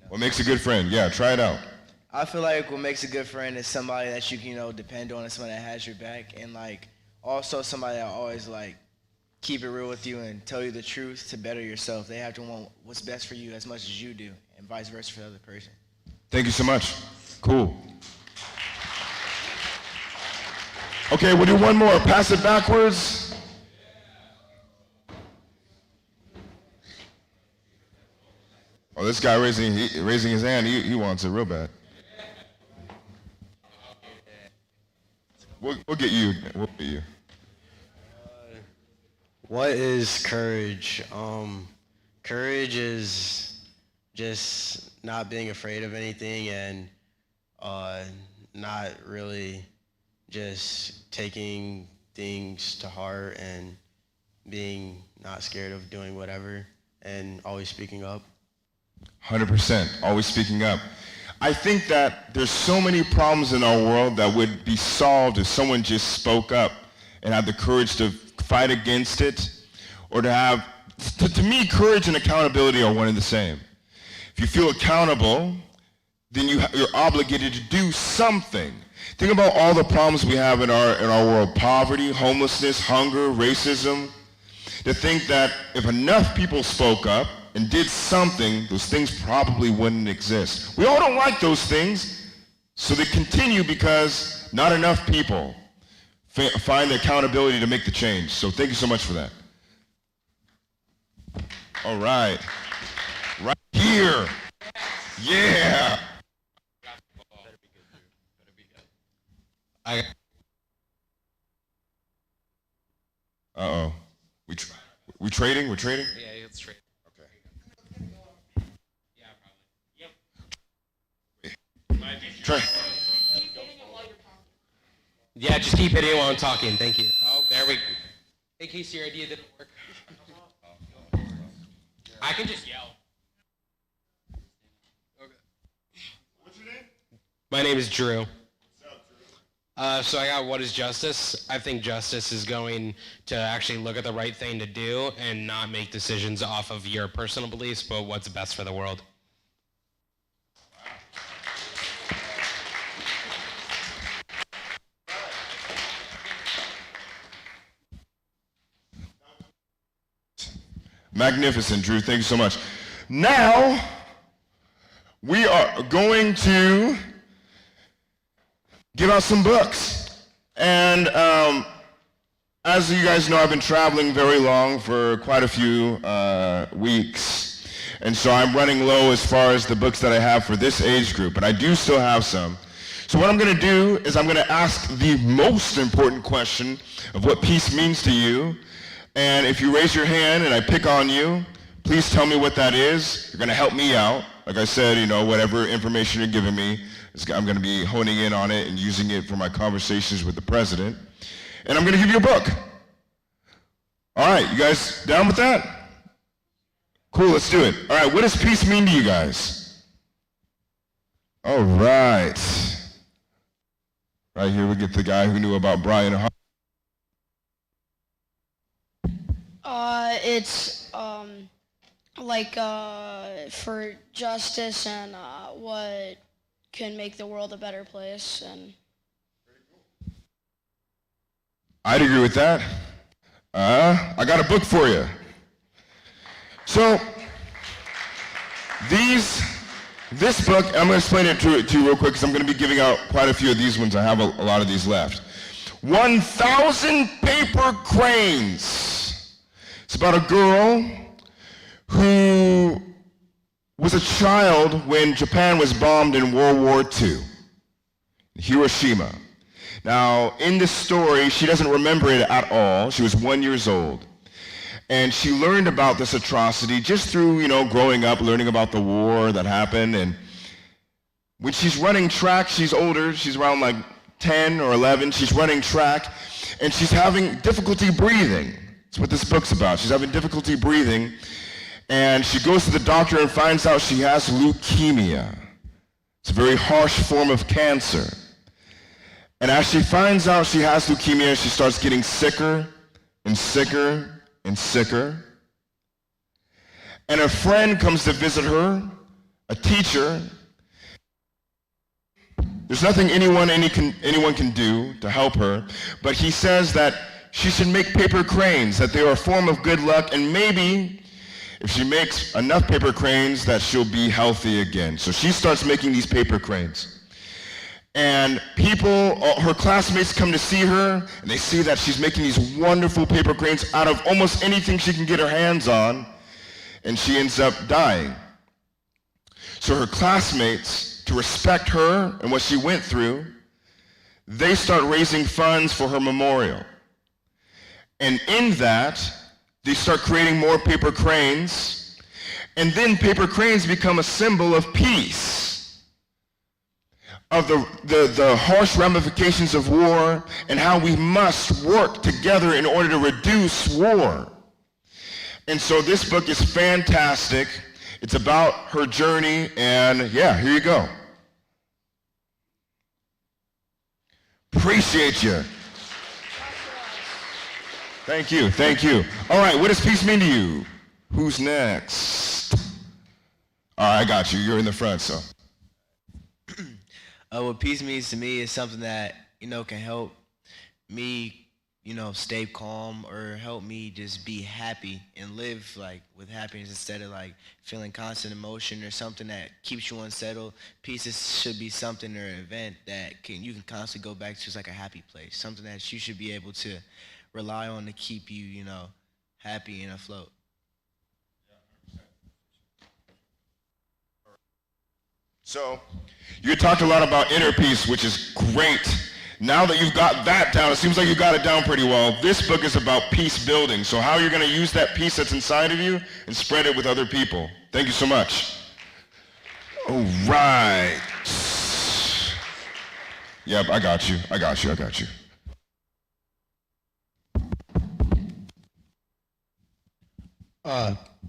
What makes a good friend? Yeah, try it out. I feel like what makes a good friend is somebody that you can, depend on, and somebody that has your back, and also somebody that always keep it real with you and tell you the truth to better yourself. They have to want what's best for you as much as you do, and vice versa for the other person. Thank you so much. Cool. Okay, we'll do one more. Pass it backwards. Oh, this guy raising his hand, he wants it real bad. We'll get you. What is courage? Courage is just not being afraid of anything and not really just taking things to heart and being not scared of doing whatever and always speaking up. 100%, always speaking up. I think that there's so many problems in our world that would be solved if someone just spoke up and had the courage to fight against it, or to have, to me, courage and accountability are one and the same. If you feel accountable, then you're obligated to do something. Think about all the problems we have in our world: poverty, homelessness, hunger, racism. To think that if enough people spoke up and did something, those things probably wouldn't exist. We all don't like those things, so they continue because not enough people find the accountability to make the change. So thank you so much for that. All right. Right here. Yeah. Uh-oh. We trading? We're trading? Yeah, let's trade. Okay. Yeah, probably. Yep. Try. Yeah, just keep hitting it while I'm talking. Thank you. Oh, there we go. In case your idea didn't work. I can just yell. Okay. What's your name? My name is Drew. So I got what is justice? I think justice is going to actually look at the right thing to do and not make decisions off of your personal beliefs, but what's best for the world. Magnificent, Drew. Thank you so much. Now, we are going to give out some books. And as you guys know, I've been traveling very long for quite a few weeks. And so I'm running low as far as the books that I have for this age group, but I do still have some. So what I'm going to do is I'm going to ask the most important question of what peace means to you. And if you raise your hand and I pick on you, please tell me what that is. You're going to help me out. Like I said, you know, whatever information you're giving me, I'm going to be honing in on it and using it for my conversations with the president. And I'm going to give you a book. All right, you guys down with that? Cool, let's do it. All right, what does peace mean to you guys? All right. Right here we get the guy who knew about Brian Hart. It's for justice and what can make the world a better place. And I'd agree with that. I got a book for you. So this book, I'm going to explain it to you real quick because I'm going to be giving out quite a few of these ones. I have a lot of these left. 1,000 Paper Cranes. It's about a girl who was a child when Japan was bombed in World War II, Hiroshima. Now, in this story, she doesn't remember it at all. She was 1 year old. And she learned about this atrocity just through, growing up, learning about the war that happened. And when she's running track, she's older. She's around like 10 or 11. She's running track, and she's having difficulty breathing. That's what this book's about. She's having difficulty breathing, and she goes to the doctor and finds out she has leukemia. It's a very harsh form of cancer. And as she finds out she has leukemia, she starts getting sicker and sicker and sicker. And a friend comes to visit her, a teacher. There's nothing anyone can do to help her, but he says that she should make paper cranes, that they are a form of good luck, and maybe if she makes enough paper cranes that she'll be healthy again. So she starts making these paper cranes. And people, her classmates come to see her, and they see that she's making these wonderful paper cranes out of almost anything she can get her hands on, and she ends up dying. So her classmates, to respect her and what she went through, they start raising funds for her memorial. And in that, They start creating more paper cranes, and then paper cranes become a symbol of peace, of the harsh ramifications of war and how we must work together in order to reduce war. And so this book is fantastic. It's about her journey, and yeah, here you go. Appreciate you. Thank you, thank you. All right, what does peace mean to you? Who's next? All right, I got you. You're in the front, so. What peace means to me is something that, can help me, stay calm, or help me just be happy and live with happiness instead of feeling constant emotion or something that keeps you unsettled. Peace should be something or an event that you can constantly go back to as a happy place, something that you should be able to rely on to keep you, happy and afloat. So, you talked a lot about inner peace, which is great. Now that you've got that down, it seems like you got it down pretty well. This book is about peace building. So how you're going to use that peace that's inside of you and spread it with other people. Thank you so much. All right. Yep, I got you.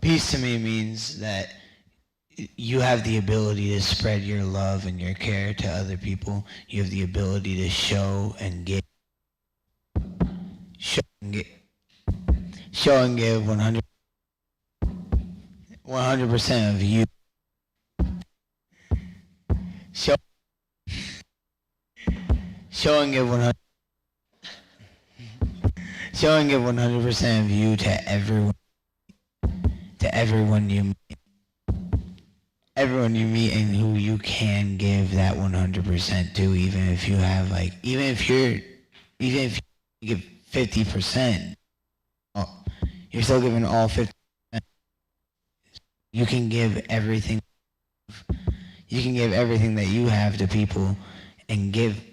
Peace to me means that you have the ability to spread your love and your care to other people. You have the ability to show and give 100% of you. Show and give 100% of you to everyone you meet. Everyone you meet and who you can give that 100% to, even if you give 50%, you're still giving all 50%. You can give everything. You can give everything that you have to people, and give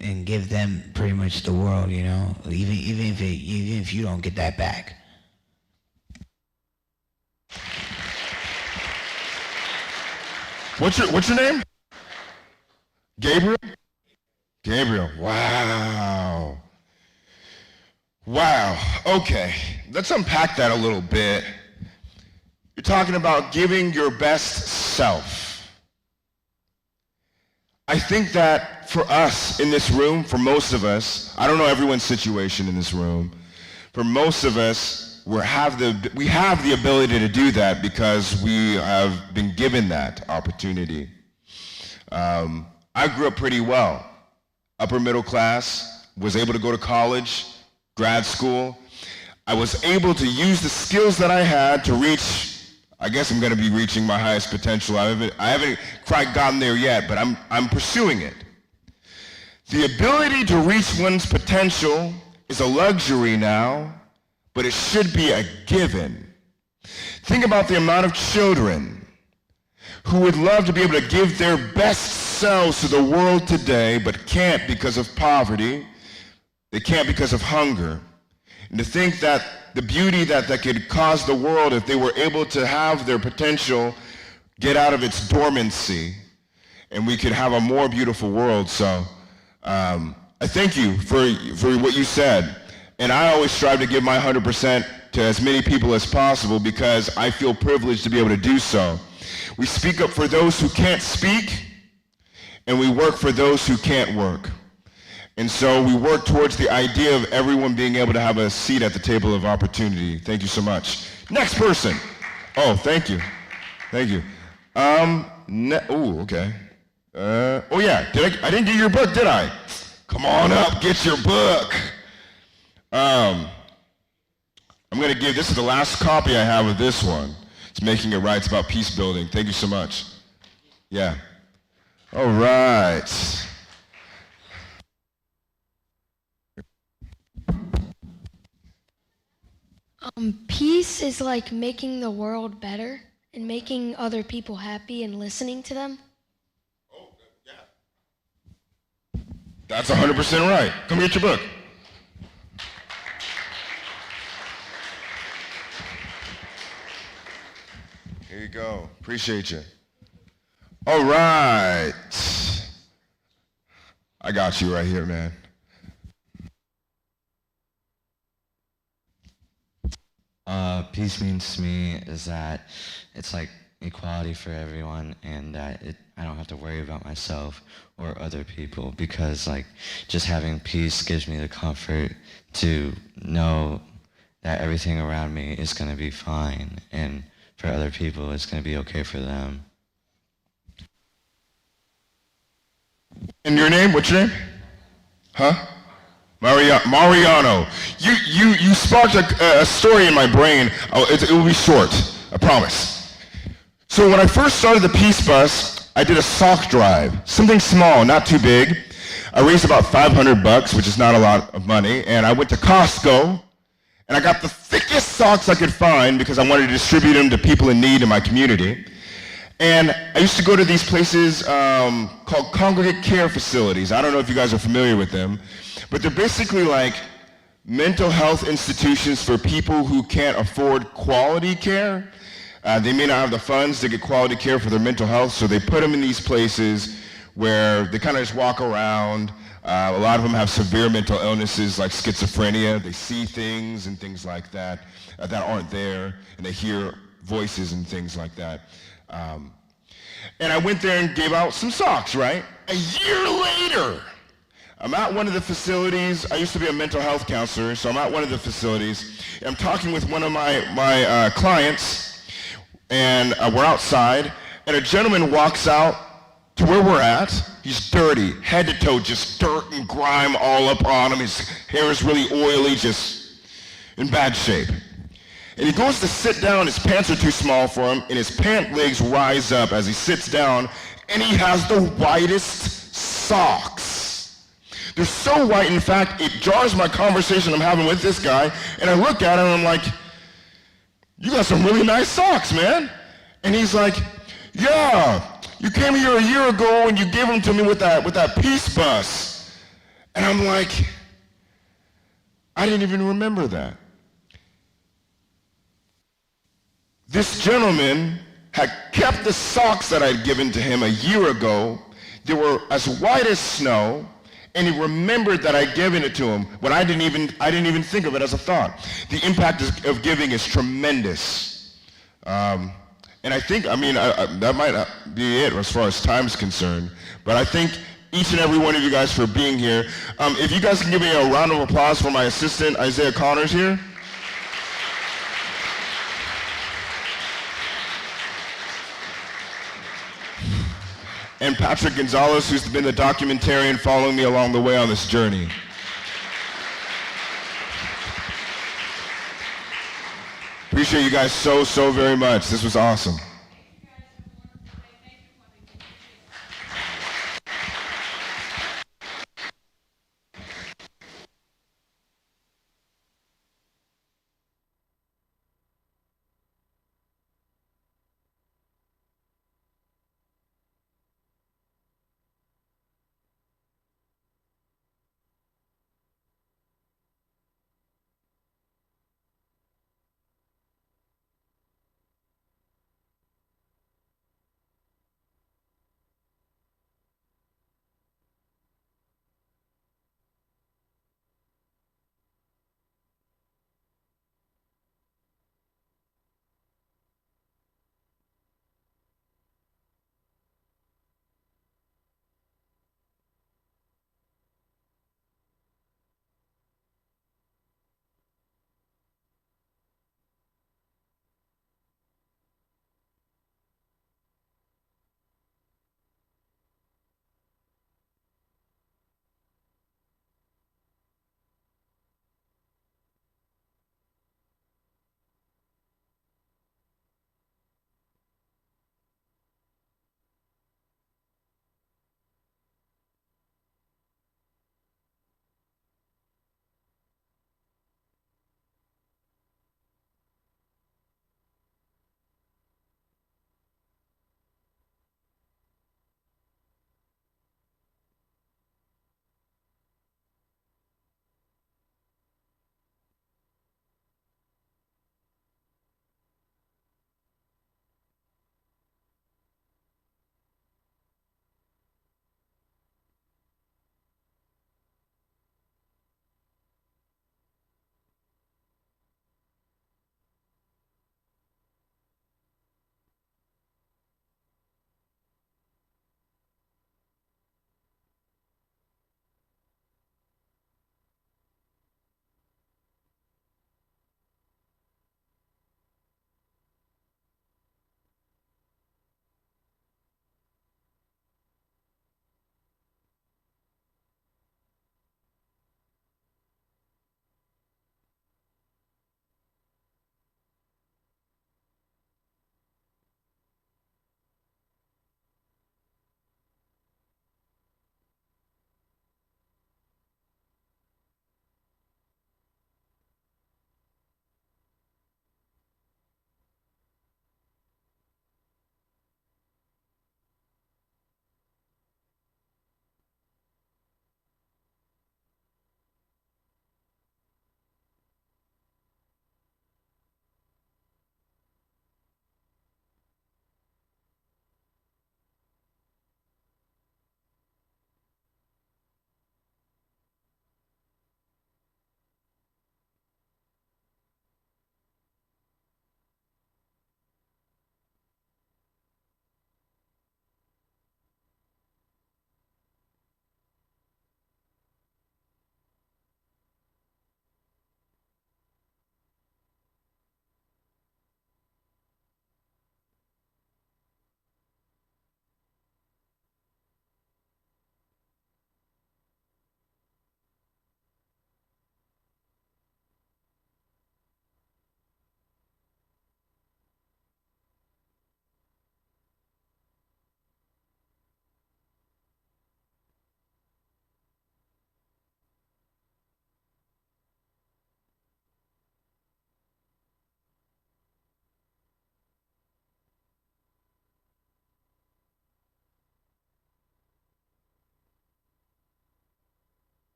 them pretty much the world. Even if you don't get that back. What's your name? Gabriel? Gabriel. Wow. Okay. Let's unpack that a little bit. You're talking about giving your best self. I think that for us in this room, for most of us, I don't know everyone's situation in this room, for most of us, we have the ability to do that because we have been given that opportunity. I grew up pretty well. Upper middle class, was able to go to college, grad school. I was able to use the skills that I had to reach, I guess I'm going to be reaching my highest potential. I haven't quite gotten there yet, but I'm pursuing it. The ability to reach one's potential is a luxury now, but it should be a given. Think about the amount of children who would love to be able to give their best selves to the world today, but can't because of poverty. They can't because of hunger. And to think that the beauty that could cause the world if they were able to have their potential get out of its dormancy, and we could have a more beautiful world. So I thank you for what you said. And I always strive to give my 100% to as many people as possible because I feel privileged to be able to do so. We speak up for those who can't speak, and we work for those who can't work. And so we work towards the idea of everyone being able to have a seat at the table of opportunity. Thank you so much. Next person. Oh, thank you. Thank you. Okay. Oh yeah, I didn't get your book, did I? Come on up, get your book. I'm going to give, this is the last copy I have of this one. It's Making It Right. It's about peace building. Thank you so much. Yeah. All right. Peace is like making the world better and making other people happy and listening to them. That's 100% right. Come get your book. Here you go. Appreciate you. All right. I got you right here, man. Peace means to me is that it's like equality for everyone, and that I don't have to worry about myself or other people, because like just having peace gives me the comfort to know that everything around me is going to be fine, and for other people it's going to be okay for them. And your name? What's your name? Huh? Mariano. You sparked a story in my brain. It will be short, I promise. So when I first started the Peace Bus, I did a sock drive. Something small, not too big. I raised about $500, which is not a lot of money, and I went to Costco, and I got the thickest socks I could find because I wanted to distribute them to people in need in my community. And I used to go to these places called Congregate care facilities. I don't know if you guys are familiar with them, but they're basically like mental health institutions for people who can't afford quality care. They may not have the funds to get quality care for their mental health, so they put them in these places where they kind of just walk around. A lot of them have severe mental illnesses like schizophrenia. They see things and things like that that aren't there, and they hear voices and things like that. And I went there and gave out some socks, right? A year later, I'm at one of the facilities. I used to be a mental health counselor, so I'm at one of the facilities. And I'm talking with one of my clients, and we're outside, and a gentleman walks out to where we're at. He's dirty, head to toe, just dirt and grime all up on him. His hair is really oily, just in bad shape. And he goes to sit down, his pants are too small for him, and his pant legs rise up as he sits down, and he has the whitest socks. They're so white, in fact, it jars my conversation I'm having with this guy, and I look at him and I'm like, you got some really nice socks, man. And he's like, yeah, you came here a year ago and you gave them to me with that Peace Bus. And I'm like, I didn't even remember that. This gentleman had kept the socks that I'd given to him a year ago. They were as white as snow, and he remembered that I'd given it to him when I didn't even think of it as a thought. The impact of giving is tremendous. And I think, that might be it as far as time's concerned, but I thank each and every one of you guys for being here. If you guys can give me a round of applause for my assistant, Isaiah Connors here. And Patrick Gonzalez, who's been the documentarian following me along the way on this journey. Appreciate you guys so very much. This was awesome.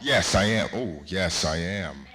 Yes, I am. Oh, yes, I am.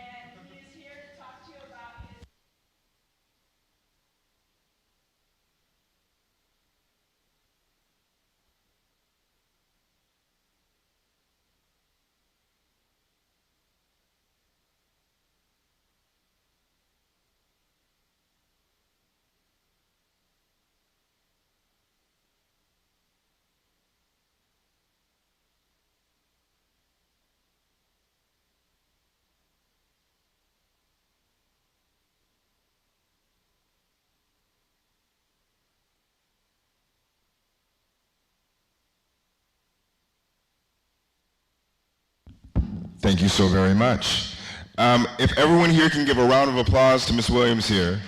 Thank you so very much. If everyone here can give a round of applause to Ms. Williams here.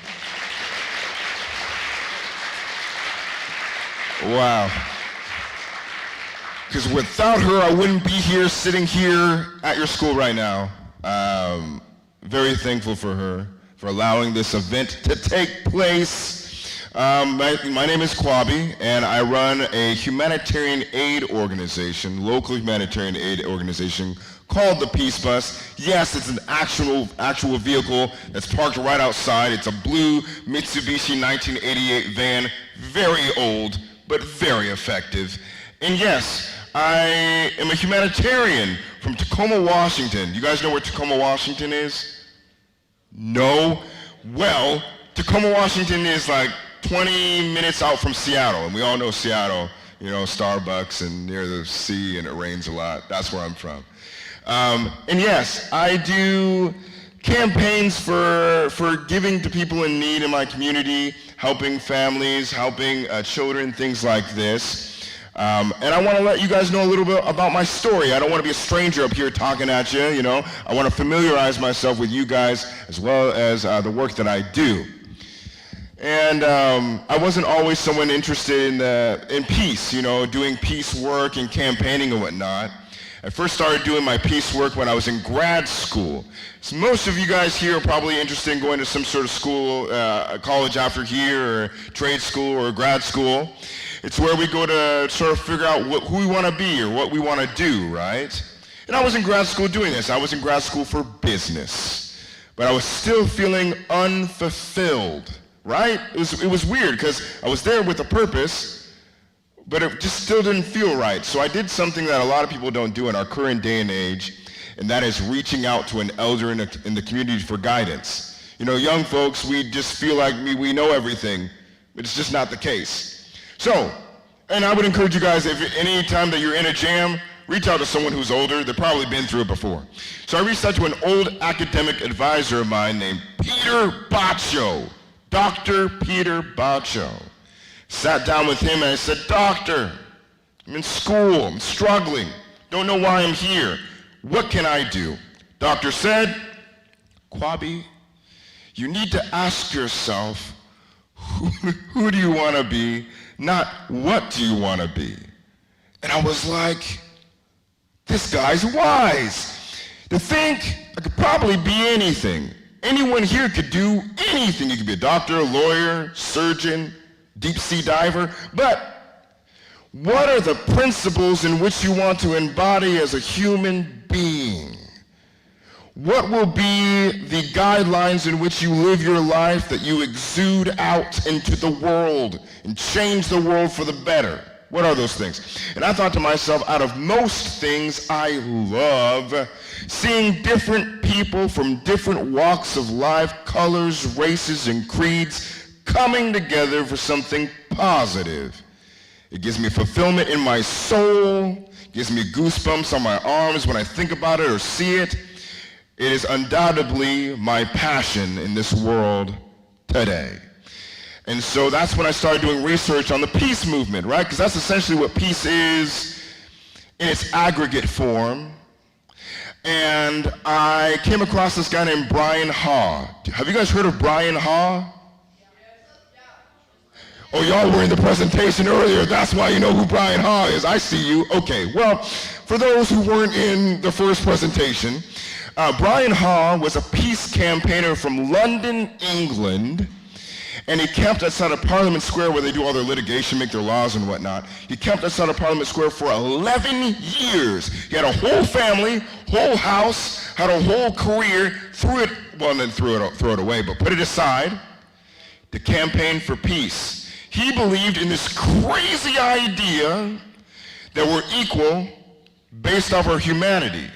Wow. Because without her, I wouldn't be here, sitting here at your school right now. Very thankful for her, for allowing this event to take place. My name is Kwabi, and I run a humanitarian aid organization, local humanitarian aid organization called the Peace Bus. Yes, it's an actual vehicle that's parked right outside. It's a blue Mitsubishi 1988 van, very old, but very effective. And yes, I am a humanitarian from Tacoma, Washington. You guys know where Tacoma, Washington is? No? Well, Tacoma, Washington is like 20 minutes out from Seattle, and we all know Seattle, you know, Starbucks and near the sea, and it rains a lot. That's where I'm from. And yes, I do campaigns for giving to people in need in my community, helping families, helping children, things like this. And I want to let you guys know a little bit about my story. I don't want to be a stranger up here talking at you, you know. I want to familiarize myself with you guys as well as the work that I do. And I wasn't always someone interested in peace, you know, doing peace work and campaigning and whatnot. I first started doing my peace work when I was in grad school. So most of you guys here are probably interested in going to some sort of school, college after here, or trade school or grad school. It's where we go to sort of figure out who we want to be or what we want to do, right? And I was in grad school doing this. I was in grad school for business. But I was still feeling unfulfilled, right? It was weird because I was there with a purpose, but it just still didn't feel right. So I did something that a lot of people don't do in our current day and age, and that is reaching out to an elder in the community for guidance. You know, young folks, we just feel like we know everything, but it's just not the case. So, and I would encourage you guys, if any time that you're in a jam, reach out to someone who's older. They've probably been through it before. So I reached out to an old academic advisor of mine named Peter Baccio, Dr. Peter Baccio. Sat down with him and I said, Doctor, I'm in school, I'm struggling, don't know why I'm here. What can I do? Doctor said, Kwabi, you need to ask yourself, who do you want to be, not what do you want to be? And I was like, this guy's wise. To think I could probably be anything. Anyone here could do anything. You could be a doctor, a lawyer, surgeon, deep sea diver, but what are the principles in which you want to embody as a human being? What will be the guidelines in which you live your life that you exude out into the world and change the world for the better? What are those things? And I thought to myself, out of most things, I love seeing different people from different walks of life, colors, races, and creeds coming together for something positive. It gives me fulfillment in my soul, gives me goosebumps on my arms when I think about it or see it. It is undoubtedly my passion in this world today. And so that's when I started doing research on the peace movement, right? Because that's essentially what peace is in its aggregate form. And I came across this guy named Brian Haw. Have you guys heard of Brian Haw? Oh, y'all were in the presentation earlier. That's why you know who Brian Haw is. I see you. Okay, well, for those who weren't in the first presentation, Brian Haw was a peace campaigner from London, England, And he camped outside of Parliament Square where they do all their litigation, make their laws and whatnot. He camped outside of Parliament Square for 11 years. He had a whole family, whole house, had a whole career, threw it away, but put it aside to campaign for peace. He believed in this crazy idea that we're equal based off our humanity.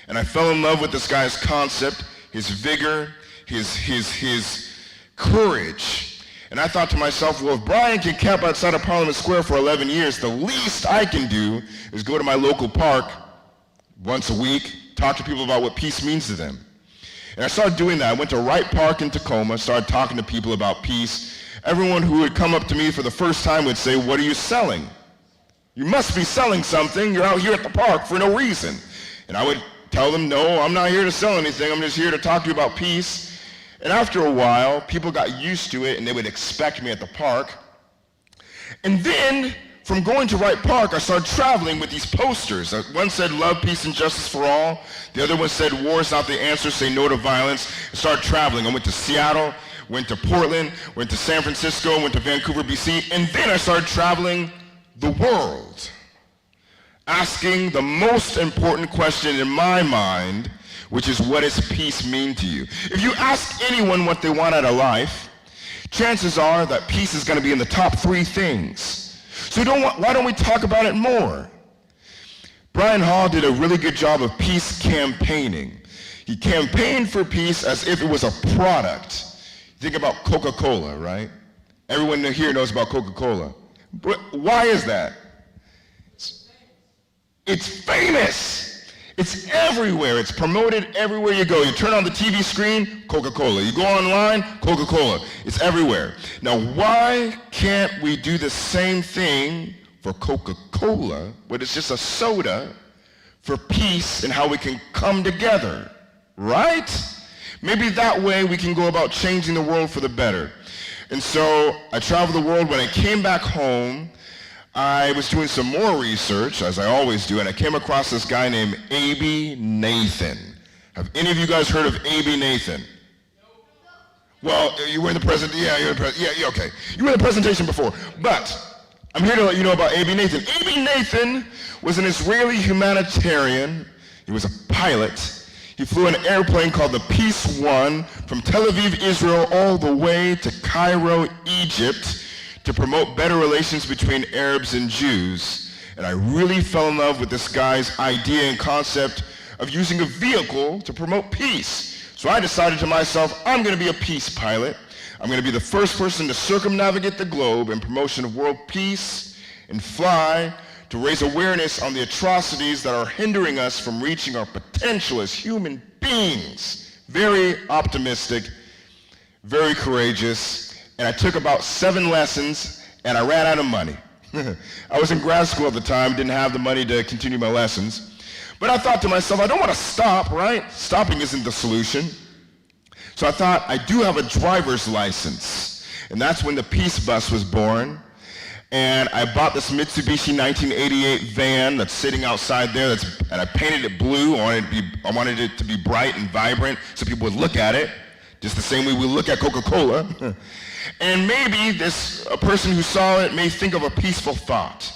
And I fell in love with this guy's concept, his vigor, his courage. And I thought to myself, well, if Brian can camp outside of Parliament Square for 11 years, the least I can do is go to my local park once a week, talk to people about what peace means to them. And I started doing that. I went to Wright Park in Tacoma, started talking to people about peace. Everyone who would come up to me for the first time would say, what are you selling? You must be selling something. You're out here at the park for no reason. And I would tell them, no, I'm not here to sell anything. I'm just here to talk to you about peace. And after a while, people got used to it, and they would expect me at the park. And then, from going to Wright Park, I started traveling with these posters. One said, love, peace, and justice for all. The other one said, war is not the answer, say no to violence. I started traveling. I went to Seattle, went to Portland, went to San Francisco, went to Vancouver, BC, and then I started traveling the world, asking the most important question in my mind, which is, what does peace mean to you? If you ask anyone what they want out of life, chances are that peace is going to be in the top 3 things. So why don't we talk about it more? Brian Hall did a really good job of peace campaigning. He campaigned for peace as if it was a product. Think about Coca-Cola, right? Everyone here knows about Coca-Cola. But why is that? It's famous. It's everywhere. It's promoted everywhere you go. You turn on the TV screen, Coca-Cola. You go online, Coca-Cola. It's everywhere. Now, why can't we do the same thing for Coca-Cola, but it's just a soda, for peace and how we can come together, right? Maybe that way we can go about changing the world for the better. And so I traveled the world. When I came back home, I was doing some more research, as I always do, and I came across this guy named A.B. Nathan. Have any of you guys heard of A.B. Nathan? Well, you were in the okay. You were in the presentation before, but I'm here to let you know about A.B. Nathan. A.B. Nathan was an Israeli humanitarian. He was a pilot. He flew an airplane called the Peace One from Tel Aviv, Israel, all the way to Cairo, Egypt, to promote better relations between Arabs and Jews. And I really fell in love with this guy's idea and concept of using a vehicle to promote peace. So I decided to myself, I'm going to be a peace pilot. I'm going to be the first person to circumnavigate the globe in promotion of world peace and fly to raise awareness on the atrocities that are hindering us from reaching our potential as human beings. Very optimistic, very courageous. And I took about 7 lessons, and I ran out of money. I was in grad school at the time, didn't have the money to continue my lessons. But I thought to myself, I don't want to stop, right? Stopping isn't the solution. So I thought, I do have a driver's license. And that's when the Peace Bus was born. And I bought this Mitsubishi 1988 van that's sitting outside there, and I painted it blue. I wanted it to be bright and vibrant so people would look at it, just the same way we look at Coca-Cola. And maybe a person who saw it may think of a peaceful thought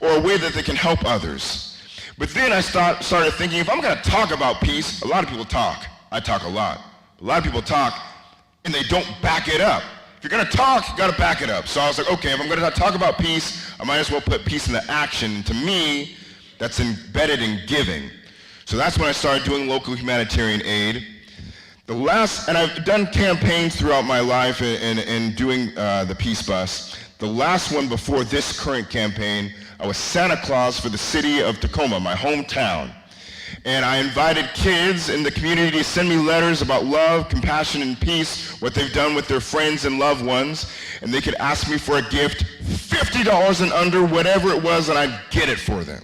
or a way that they can help others. But then I started thinking, if I'm going to talk about peace, a lot of people talk. I talk a lot. A lot of people talk, and they don't back it up. If you're going to talk, you got to back it up. So I was like, okay, if I'm going to talk about peace, I might as well put peace into action. And to me, that's embedded in giving. So that's when I started doing local humanitarian aid. And I've done campaigns throughout my life and doing the Peace Bus. The last one before this current campaign, I was Santa Claus for the city of Tacoma, my hometown. And I invited kids in the community to send me letters about love, compassion, and peace, what they've done with their friends and loved ones. And they could ask me for a gift, $50 and under, whatever it was, and I'd get it for them.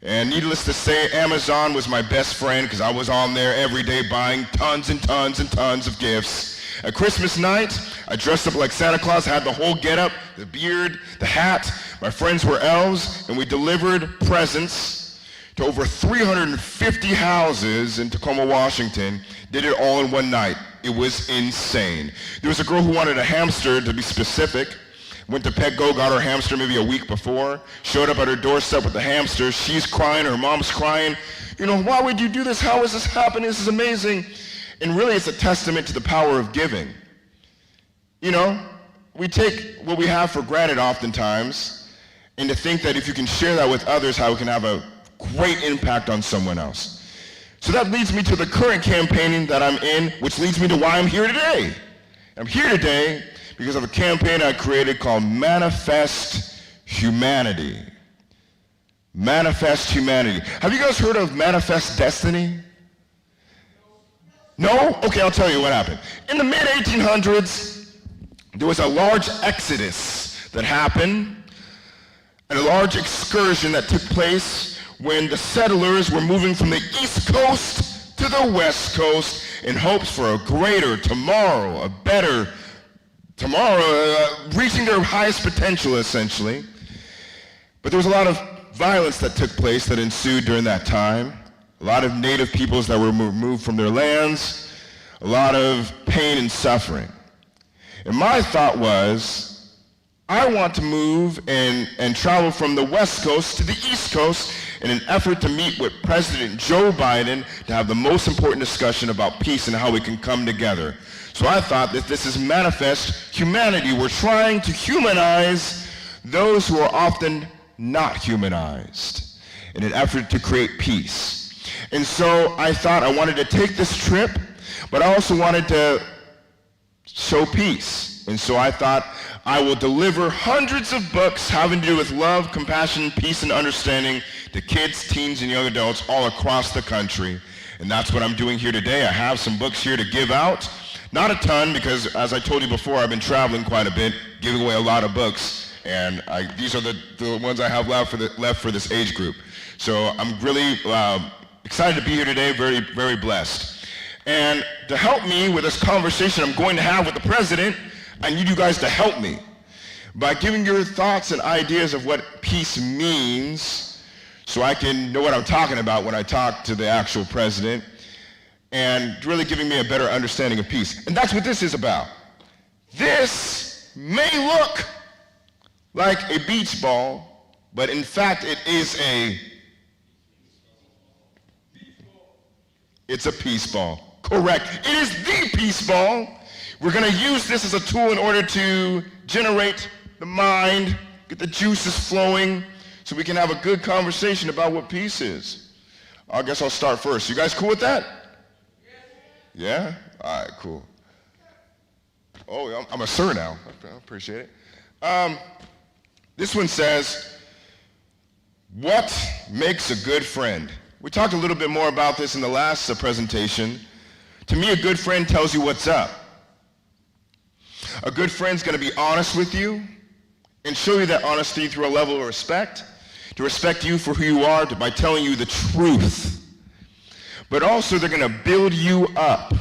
And needless to say, Amazon was my best friend because I was on there every day buying tons and tons and tons of gifts. At Christmas night, I dressed up like Santa Claus, had the whole getup, the beard, the hat. My friends were elves, and we delivered presents to over 350 houses in Tacoma, Washington, did it all in one night. It was insane. There was a girl who wanted a hamster, to be specific, went to Petco, got her hamster maybe a week before, showed up at her doorstep with the hamster. She's crying, her mom's crying. You know, why would you do this? How is this happening? This is amazing. And really, it's a testament to the power of giving. You know, we take what we have for granted oftentimes, and to think that if you can share that with others, how it can have a great impact on someone else. So that leads me to the current campaigning that I'm in, which leads me to why I'm here today. I'm here today because of a campaign I created called Manifest Humanity. Manifest Humanity. Have you guys heard of Manifest Destiny? No? Okay, I'll tell you what happened. In the mid-1800s, there was a large exodus that happened, and a large excursion that took place when the settlers were moving from the East Coast to the West Coast in hopes for a greater tomorrow, a better tomorrow, reaching their highest potential, essentially. But there was a lot of violence that took place that ensued during that time. A lot of native peoples that were removed from their lands, a lot of pain and suffering. And my thought was, I want to move and travel from the West Coast to the East Coast in an effort to meet with President Joe Biden to have the most important discussion about peace and how we can come together. So I thought that this is Manifest Humanity. We're trying to humanize those who are often not humanized in an effort to create peace. And so I thought I wanted to take this trip, but I also wanted to show peace. And so I thought I will deliver hundreds of books having to do with love, compassion, peace, and understanding to kids, teens, and young adults all across the country. And that's what I'm doing here today. I have some books here to give out. Not a ton, because as I told you before, I've been traveling quite a bit, giving away a lot of books. And these are the ones I have left for this age group. So I'm really excited to be here today, very, very blessed. And to help me with this conversation I'm going to have with the president, I need you guys to help me by giving your thoughts and ideas of what peace means so I can know what I'm talking about when I talk to the actual president, and really giving me a better understanding of peace. And that's what this is about. This may look like a beach ball, but in fact it's a peace ball. Correct. It is the peace ball. We're going to use this as a tool in order to generate the mind, get the juices flowing, so we can have a good conversation about what peace is. I guess I'll start first. You guys cool with that? Yeah? All right, cool. Oh, I'm a sir now. I appreciate it. This one says, what makes a good friend? We talked a little bit more about this in the last presentation. To me, a good friend tells you what's up. A good friend's going to be honest with you and show you that honesty through a level of respect, to respect you for who you are by telling you the truth. But also they're going to build you up.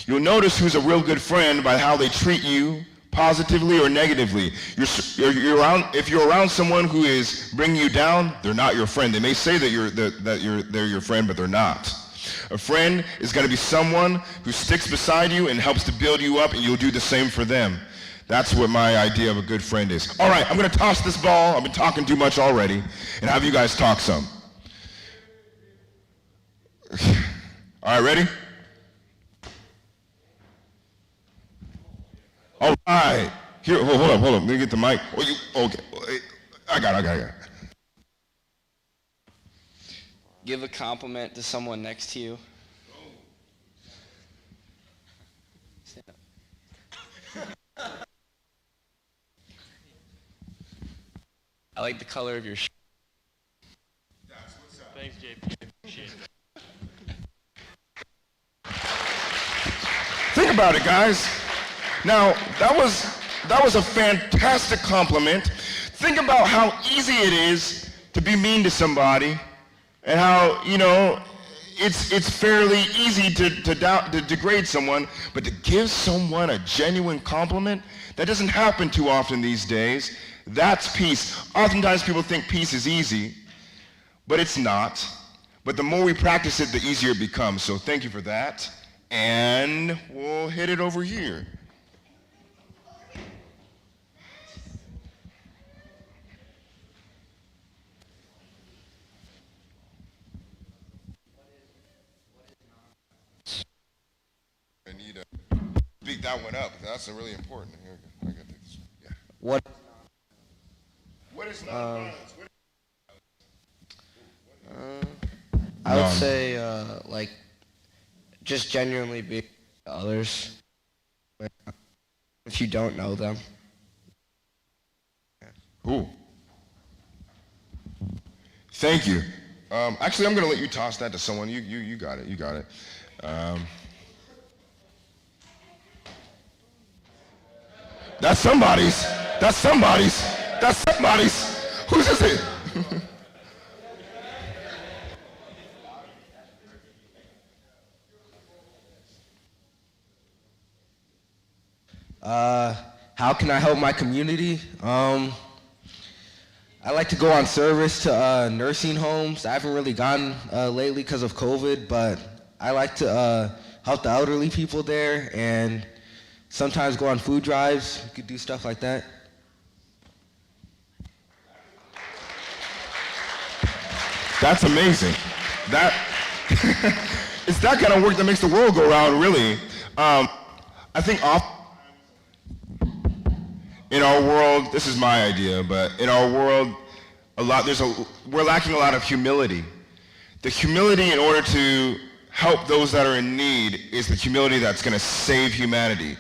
You'll notice who's a real good friend by how they treat you, positively or negatively. If you're around someone who is bringing you down, they're not your friend. They may say that they're your friend, but they're not. A friend is going to be someone who sticks beside you and helps to build you up, and you'll do the same for them. That's what my idea of a good friend is. All right, I'm going to toss this ball. I've been talking too much already, and have you guys talk some. All right, ready? All right. Here, hold on. Let me get the mic. Okay. I got it. Give a compliment to someone next to you. I like the color of your shirt. Thanks, JP. Appreciate it. Think about it, guys. Now, that was a fantastic compliment. Think about how easy it is to be mean to somebody, and how, it's fairly easy to degrade someone, but to give someone a genuine compliment, that doesn't happen too often these days. That's peace. Oftentimes people think peace is easy, but it's not. But the more we practice it, the easier it becomes. So thank you for that. And we'll hit it over here. I need to speak that one up. That's a really important. Here we go. I got this. Yeah. What is nonviolence? I would say, like, just genuinely be others if you don't know them. Ooh. Thank you. Actually, I'm going to let you toss that to someone. You got it. You got it. That's somebody's. That's somebody's. That's somebody's. Whose is it? How can I help my community? I like to go on service to nursing homes. I haven't really gone lately because of COVID, but I like to help the elderly people there and sometimes go on food drives. You could do stuff like that. That's amazing. That it's that kind of work that makes the world go round, really. I think in our world, this is my idea, but in our world, we're lacking a lot of humility. The humility in order to help those that are in need is the humility that's going to save humanity.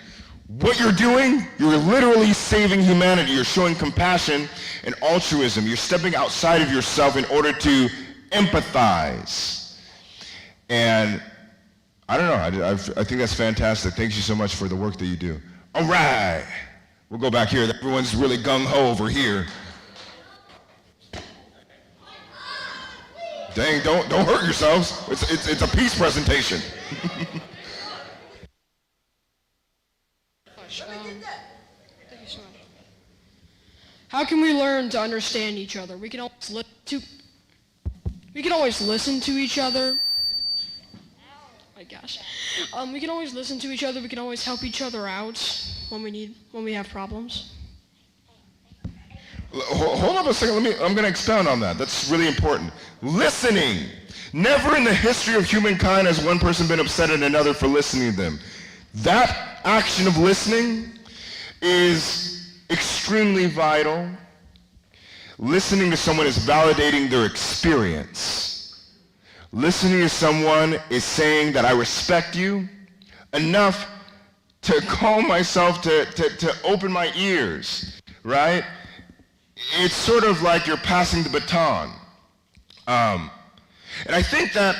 What you're doing, you're literally saving humanity. You're showing compassion and altruism. You're stepping outside of yourself in order to empathize. And I don't know, I think that's fantastic. Thank you so much for the work that you do. All right. We'll go back here. Everyone's really gung-ho over here. Dang, don't hurt yourselves. It's a peace presentation. How can we learn to understand each other? We can always listen to each other. My gosh. We can always listen to each other. We can always help each other out when we have problems. Hold up a second. I'm going to expound on that. That's really important. Listening. Never in the history of humankind has one person been upset at another for listening to them. That action of listening is extremely vital. Listening to someone is validating their experience. Listening to someone is saying that I respect you enough to calm myself, to open my ears, right? It's sort of like you're passing the baton. And I think that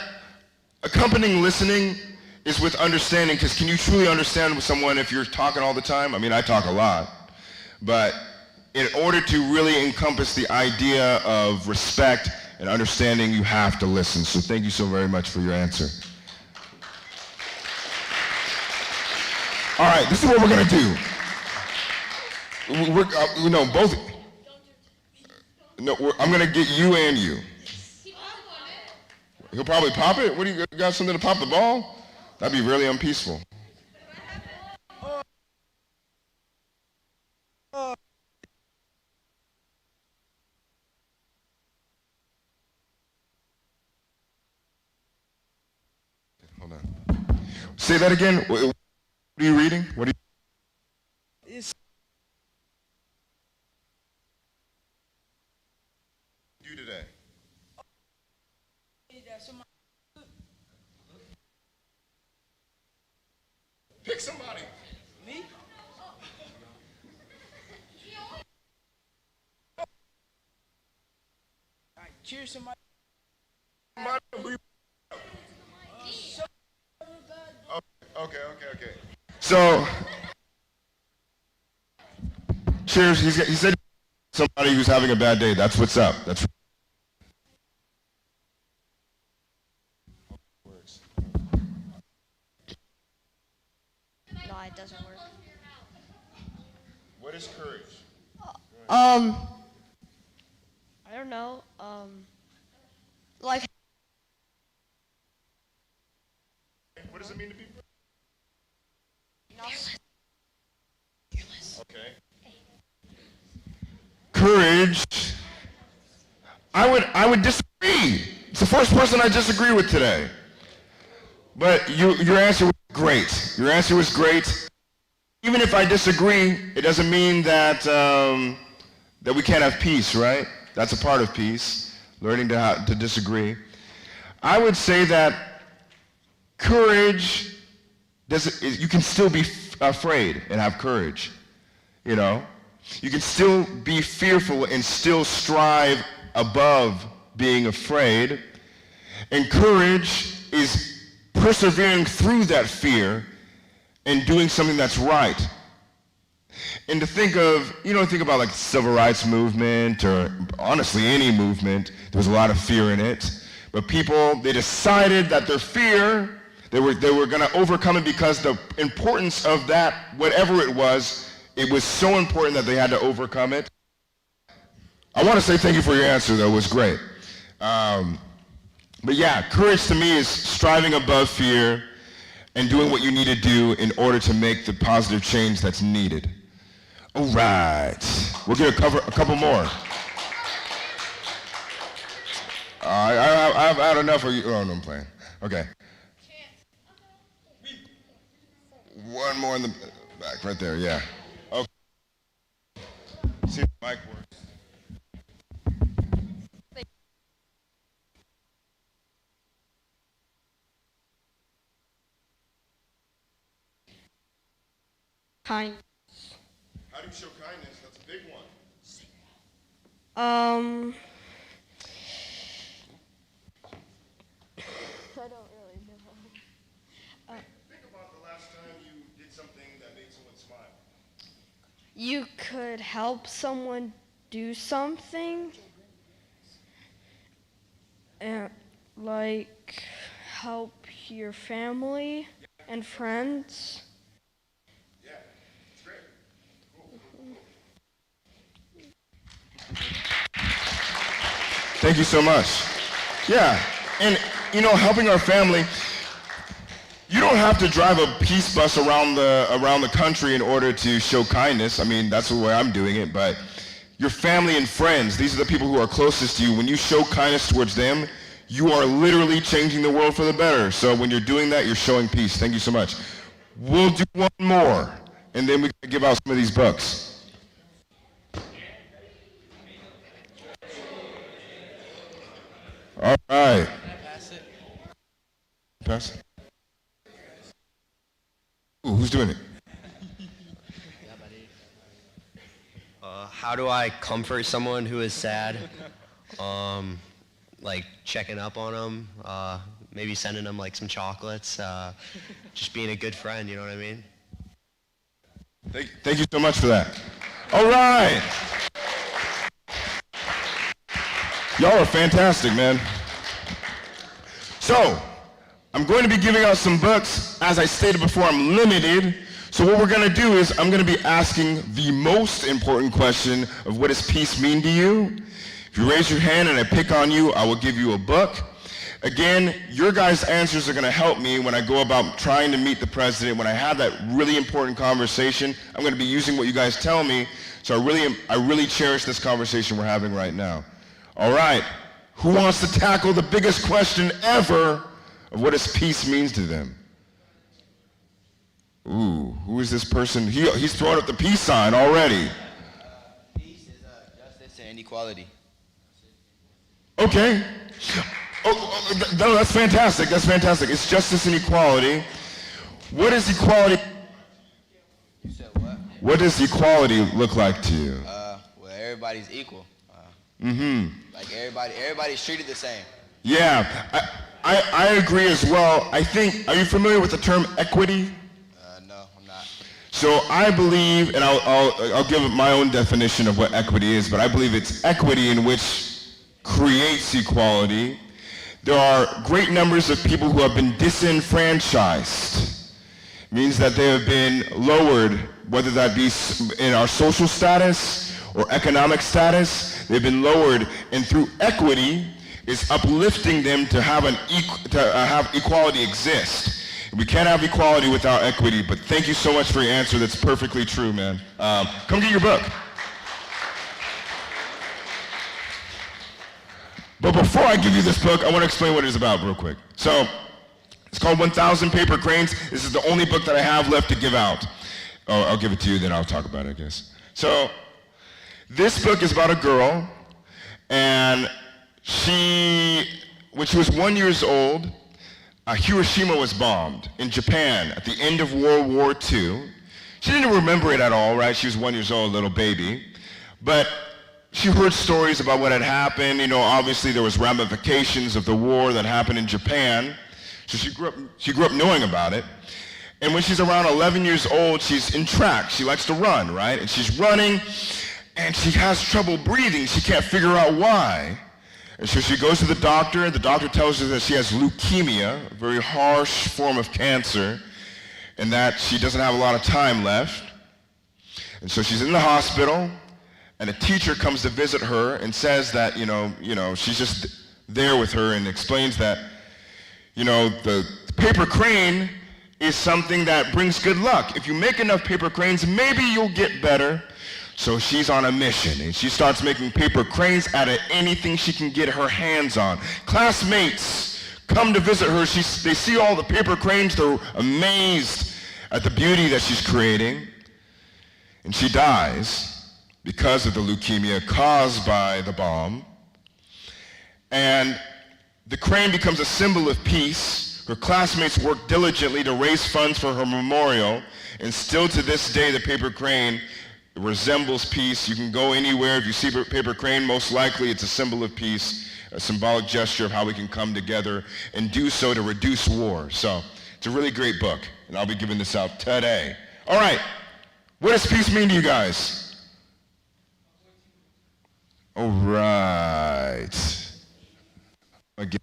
accompanying listening is with understanding, because can you truly understand with someone if you're talking all the time? I mean, I talk a lot. But in order to really encompass the idea of respect and understanding, you have to listen. So thank you so very much for your answer. All right, this is what we're going to do. I'm going to get you and you. He'll probably pop it. What do you got, something to pop the ball? That'd be really unpeaceful. Hold on. Say that again. What are you reading? What are you? Do today. Pick somebody. Me? All right, cheers somebody. Okay. So, cheers. He said somebody who's having a bad day. That's what's up. That's. No, it doesn't work. What is courage? I don't know. like What does it mean to be brave? Okay. Courage. I would disagree. It's the first person I disagree with today. But your answer was great. Your answer was great. Even if I disagree, it doesn't mean that that we can't have peace, right? That's a part of peace, learning to disagree. I would say that courage you can still be afraid and have courage. You know, you can still be fearful and still strive above being afraid. And courage is persevering through that fear and doing something that's right. And to think about like the civil rights movement or honestly any movement, there was a lot of fear in it. But people, they decided that their fear, they were going to overcome it because the importance of that, whatever it was so important that they had to overcome it. I want to say thank you for your answer, though. It was great. But yeah, courage to me is striving above fear and doing what you need to do in order to make the positive change that's needed. All right. We're going to cover a couple more. I've had enough of you. Oh, no, I'm playing. Okay. One more in the back, right there, yeah. Okay. See if the mic works. Kindness. How do you show kindness? That's a big one. I don't really know. Think about the last time you did something that made someone smile. You could help someone do something, and like help your family and friends. Yeah, it's great. Cool. Thank you so much. Yeah, and helping our family. You don't have to drive a peace bus around the country in order to show kindness. I mean, that's the way I'm doing it, but your family and friends, these are the people who are closest to you. When you show kindness towards them, you are literally changing the world for the better. So when you're doing that, you're showing peace. Thank you so much. We'll do one more, and then we can give out some of these books. All right. Can I pass it? Pass it. Ooh, who's doing it? How do I comfort someone who is sad? Like checking up on them, maybe sending them like some chocolates, just being a good friend, you know what I mean? Thank you so much for that. All right. Y'all are fantastic, man. So, I'm going to be giving out some books. As I stated before, I'm limited. So what we're going to do is I'm going to be asking the most important question of what does peace mean to you? If you raise your hand and I pick on you, I will give you a book. Again, your guys' answers are going to help me when I go about trying to meet the president. When I have that really important conversation, I'm going to be using what you guys tell me. So I really cherish this conversation we're having right now. All right. Who wants to tackle the biggest question ever of what does peace means to them? Ooh, who is this person? He's throwing up the peace sign already. Peace is justice and equality. Okay. No, that's fantastic. That's fantastic. It's justice and equality. What is equality? You said what? What does equality look like to you? Well, everybody's equal. Like everybody's treated the same. Yeah, I agree as well. I think, are you familiar with the term equity? No, I'm not. So I believe, and I'll give my own definition of what equity is, but I believe it's equity in which creates equality. There are great numbers of people who have been disenfranchised. It means that they have been lowered, whether that be in our social status or economic status. They've been lowered, and through equity, is uplifting them to have have equality exist. We can't have equality without equity, but thank you so much for your answer. That's perfectly true, man. Come get your book. But before I give you this book, I want to explain what it is about real quick. So, it's called 1,000 Paper Cranes. This is the only book that I have left to give out. Oh, I'll give it to you, then I'll talk about it, I guess. So, this book is about a girl, and when she was 1 year old, Hiroshima was bombed in Japan at the end of World War II. She didn't remember it at all, right? She was 1 year old, little baby. But she heard stories about what had happened. You know, obviously there was ramifications of the war that happened in Japan. So she grew up knowing about it. And when she's around 11 years old, she's in track. She likes to run, right? And she's running, and she has trouble breathing. She can't figure out why. And so she goes to the doctor, and the doctor tells her that she has leukemia, a very harsh form of cancer, and that she doesn't have a lot of time left. And so she's in the hospital, and a teacher comes to visit her and says that, you know, she's just there with her and explains that, you know, the paper crane is something that brings good luck. If you make enough paper cranes, maybe you'll get better. So she's on a mission, and she starts making paper cranes out of anything she can get her hands on. Classmates come to visit her. They see all the paper cranes. They're amazed at the beauty that she's creating. And she dies because of the leukemia caused by the bomb. And the crane becomes a symbol of peace. Her classmates work diligently to raise funds for her memorial. And still to this day, the paper crane resembles peace. You can go anywhere. If you see paper crane, most likely it's a symbol of peace, a symbolic gesture of how we can come together and do so to reduce war. So it's a really great book, and I'll be giving this out today. All right, what does peace mean to you guys? All right. Again.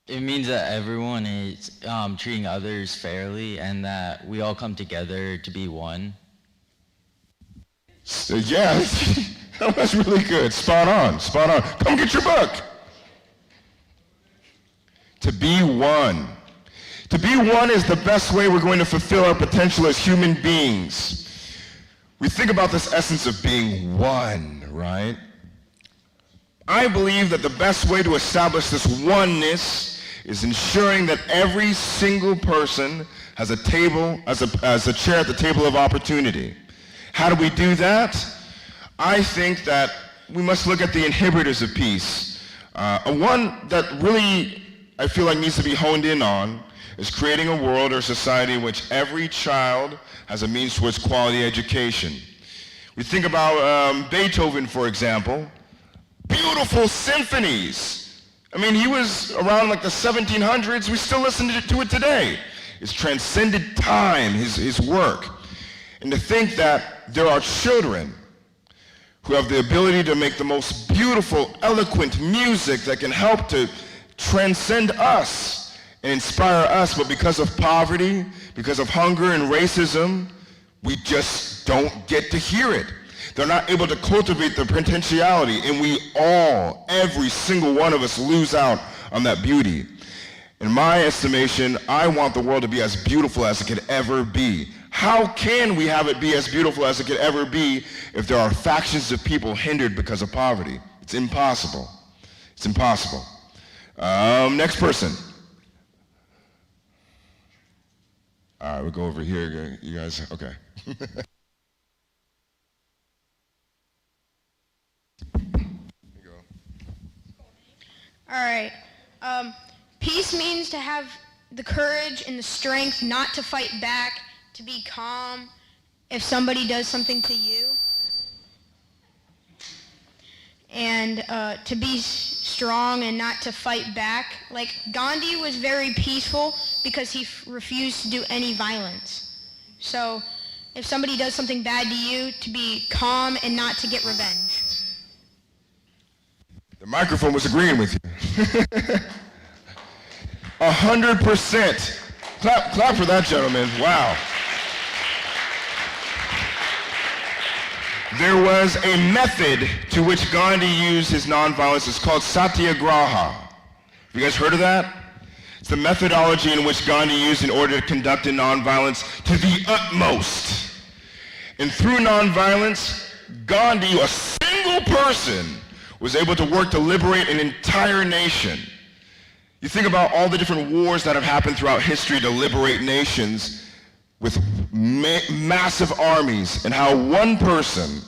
It means that everyone is treating others fairly and that we all come together to be one. Yeah, that's really good. Spot on, spot on. Come get your book. To be one. To be one is the best way we're going to fulfill our potential as human beings. We think about this essence of being one, right? I believe that the best way to establish this oneness is ensuring that every single person has a chair at the table of opportunity. How do we do that? I think that we must look at the inhibitors of peace. One that really I feel like needs to be honed in on is creating a world or society in which every child has a means towards quality education. We think about Beethoven, for example. Beautiful symphonies. I mean, he was around like the 1700s. We still listen to it today. It's transcended time, his work. And to think that there are children who have the ability to make the most beautiful, eloquent music that can help to transcend us and inspire us, but because of poverty, because of hunger and racism, we just don't get to hear it. They're not able to cultivate their potentiality, and we all, every single one of us, lose out on that beauty. In my estimation, I want the world to be as beautiful as it could ever be. How can we have it be as beautiful as it could ever be if there are factions of people hindered because of poverty? It's impossible. It's impossible. Next person. All right, we'll go over here. You guys, okay. All right. Peace means to have the courage and the strength not to fight back, to be calm if somebody does something to you, and to be strong and not to fight back. Like Gandhi was very peaceful because he refused to do any violence. So if somebody does something bad to you, to be calm and not to get revenge. The microphone was agreeing with you. 100%. Clap for that, gentlemen. Wow. There was a method to which Gandhi used his nonviolence. It's called Satyagraha. Have you guys heard of that? It's the methodology in which Gandhi used in order to conduct a nonviolence to the utmost. And through nonviolence, Gandhi, a single person, was able to work to liberate an entire nation. You think about all the different wars that have happened throughout history to liberate nations with massive armies, and how one person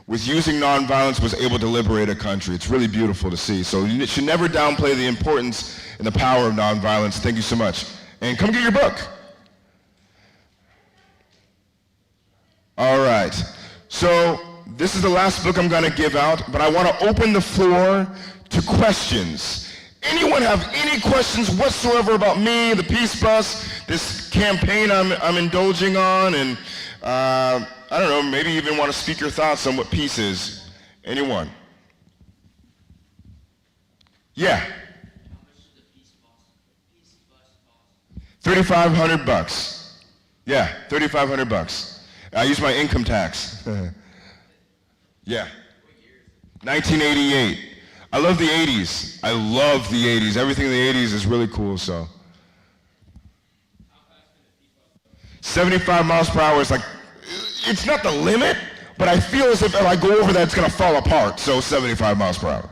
with using nonviolence was able to liberate a country. It's really beautiful to see. So you should never downplay the importance and the power of nonviolence. Thank you so much. And come get your book. All right. So this is the last book I'm going to give out, but I want to open the floor to questions. Anyone have any questions whatsoever about me, the Peace Bus, this campaign I'm indulging on, and I don't know, maybe even want to speak your thoughts on what peace is? Anyone? Yeah. $3,500. Yeah, $3,500. I use my income tax. Yeah. 1988. I love the 80s. I love the 80s. Everything in the 80s is really cool, so. 75 miles per hour is like, it's not the limit, but I feel as if I go over that, it's going to fall apart, so 75 miles per hour.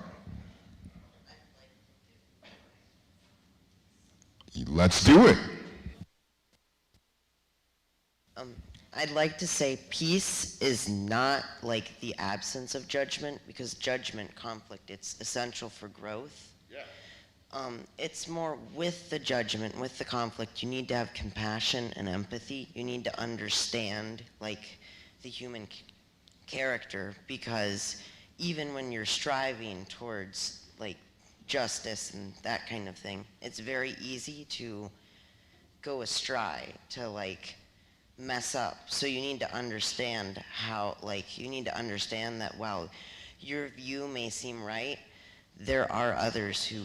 Let's do it. I'd like to say peace is not like the absence of judgment, because judgment, conflict, it's essential for growth. Yeah. It's more with the judgment, with the conflict, you need to have compassion and empathy. You need to understand like the human character, because even when you're striving towards like justice and that kind of thing, it's very easy to go astray, to like mess up. So you need to understand how, like, you need to understand that while your view may seem right, there are others who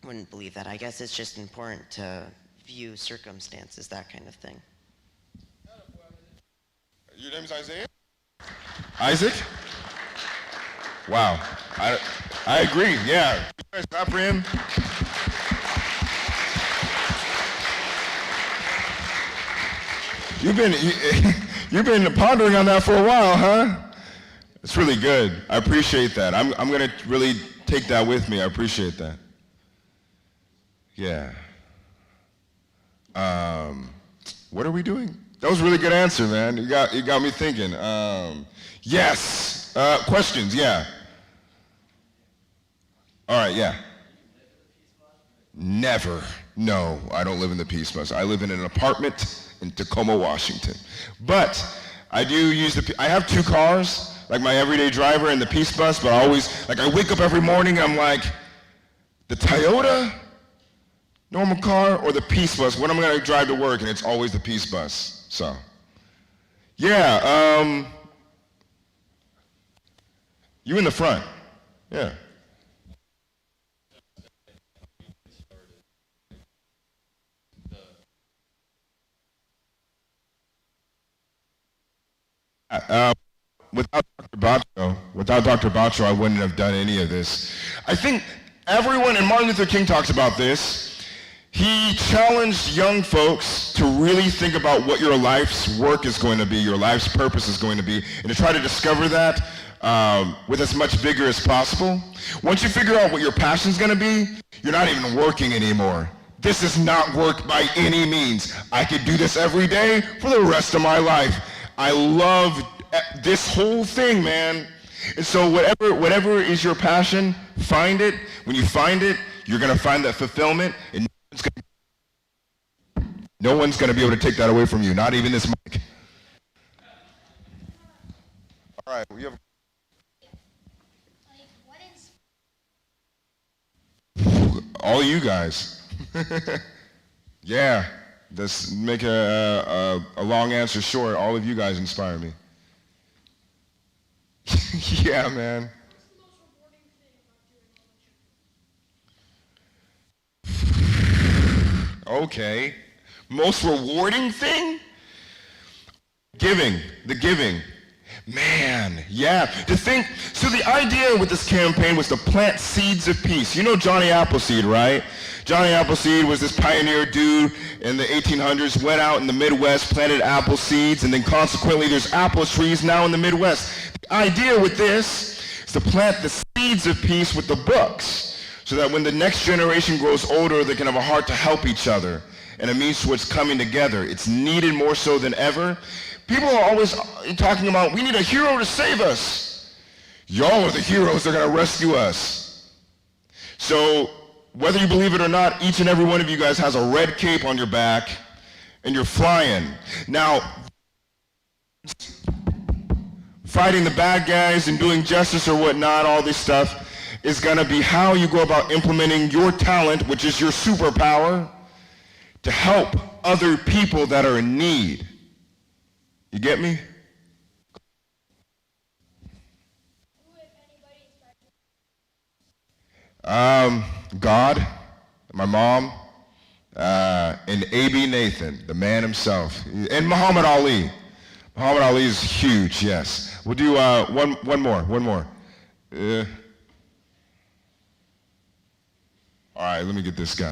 wouldn't believe that. I guess it's just important to view circumstances, that kind of thing. Your name is Isaiah? Isaac? Wow. I agree, yeah. You guys clap for him? You've been pondering on that for a while, huh? It's really good. I appreciate that. I'm going to really take that with me. I appreciate that. Yeah. What are we doing? That was a really good answer, man. You got me thinking. Yes. Questions? Yeah. All right, yeah. Never. No, I don't live in the Peace Bus. I live in an apartment in Tacoma, Washington. But I do use I have two cars, like my everyday driver and the Peace Bus, but I always, like I wake up every morning, I'm like, the Toyota, normal car, or the Peace Bus? When am I going to drive to work? And it's always the Peace Bus, so. Yeah, you in the front, yeah. Without Dr. Bacho, I wouldn't have done any of this. I think everyone, and Martin Luther King talks about this, he challenged young folks to really think about what your life's work is going to be, your life's purpose is going to be, and to try to discover that with as much vigor as possible. Once you figure out what your passion's going to be, you're not even working anymore. This is not work by any means. I could do this every day for the rest of my life. I love this whole thing, man. And so whatever is your passion, find it. When you find it, you're going to find that fulfillment, and no one's going to be able to take that away from you, not even this mic. All right, we have... All you guys. Yeah. Let's make a long answer short. All of you guys inspire me. Yeah, man. Okay. Most rewarding thing? Giving. The giving. Man, yeah. To think, so the idea with this campaign was to plant seeds of peace. You know Johnny Appleseed, right? Johnny Appleseed was this pioneer dude in the 1800s, went out in the Midwest, planted apple seeds, and then consequently there's apple trees now in the Midwest. The idea with this is to plant the seeds of peace with the books, so that when the next generation grows older, they can have a heart to help each other and a means to what's coming together. It's needed more so than ever. People are always talking about, we need a hero to save us. Y'all are the heroes that are going to rescue us. So whether you believe it or not, each and every one of you guys has a red cape on your back, and you're flying. Now, fighting the bad guys and doing justice or whatnot, all this stuff, is going to be how you go about implementing your talent, which is your superpower, to help other people that are in need. You get me? God, my mom, and A.B. Nathan, the man himself, and Muhammad Ali. Muhammad Ali is huge, yes. We'll do one more. All right, let me get this guy.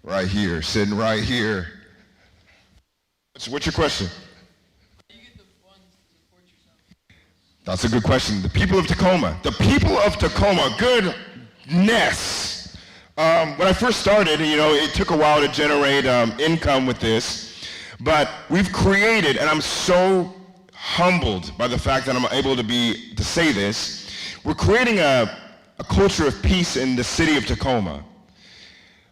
Right here, sitting right here. What's your question? That's a good question. The people of Tacoma. Goodness. When I first started, it took a while to generate income with this, but we've created, and I'm so humbled by the fact that I'm able to say this, we're creating a culture of peace in the city of Tacoma.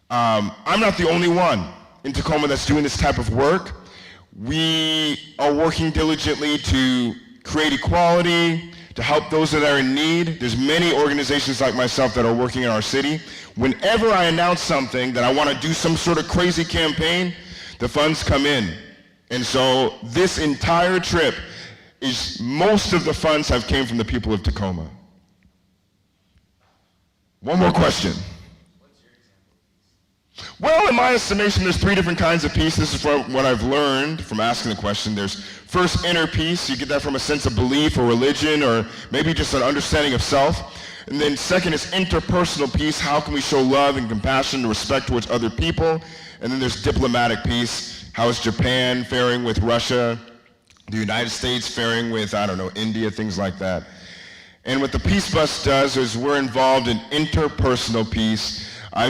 I'm not the only one in Tacoma that's doing this type of work. We are working diligently to create equality, to help those that are in need. There's many organizations like myself that are working in our city. Whenever I announce something that I want to do some sort of crazy campaign, the funds come in. And so this entire trip most of the funds have came from the people of Tacoma. One more question. Well, in my estimation, there's 3 different kinds of peace. This is what I've learned from asking the question. There's first inner peace. You get that from a sense of belief or religion or maybe just an understanding of self. And then second is interpersonal peace. How can we show love and compassion and respect towards other people? And then there's diplomatic peace. How is Japan faring with Russia? The United States faring with, India, things like that. And what the Peace Bus does is we're involved in interpersonal peace. I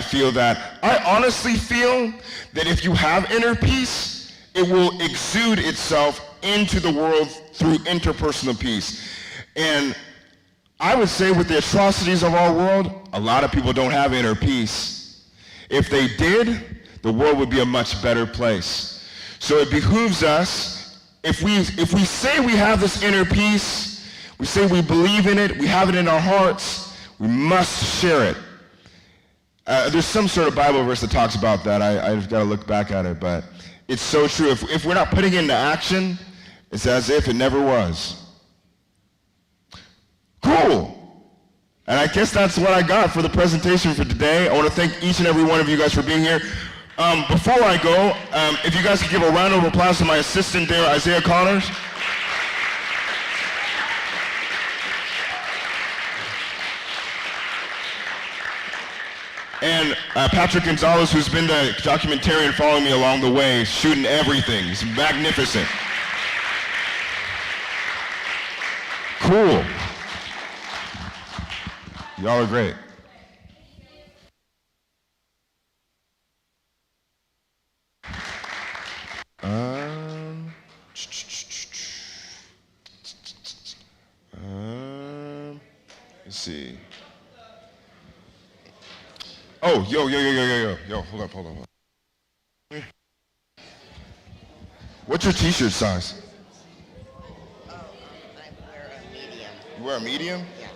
honestly feel that if you have inner peace, it will exude itself into the world through interpersonal peace. And I would say with the atrocities of our world, a lot of people don't have inner peace. If they did, the world would be a much better place. So it behooves us, if we say we have this inner peace, we say we believe in it, we have it in our hearts, we must share it. There's some sort of Bible verse that talks about that. I've got to look back at it, but it's so true. If we're not putting it into action, it's as if it never was. Cool. And I guess that's what I got for the presentation for today. I want to thank each and every one of you guys for being here. Before I go, if you guys could give a round of applause to my assistant there, Isaiah Connors. And Patrick Gonzalez, who's been the documentarian following me along the way, shooting everything. He's magnificent. Cool. Y'all are great. Let's see. Oh, yo, hold up. What's your t-shirt size? I wear a medium. You wear a medium? Yeah.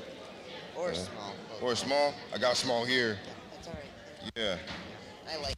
Or small. Or a small? I got small here. That's all right. Yeah. I like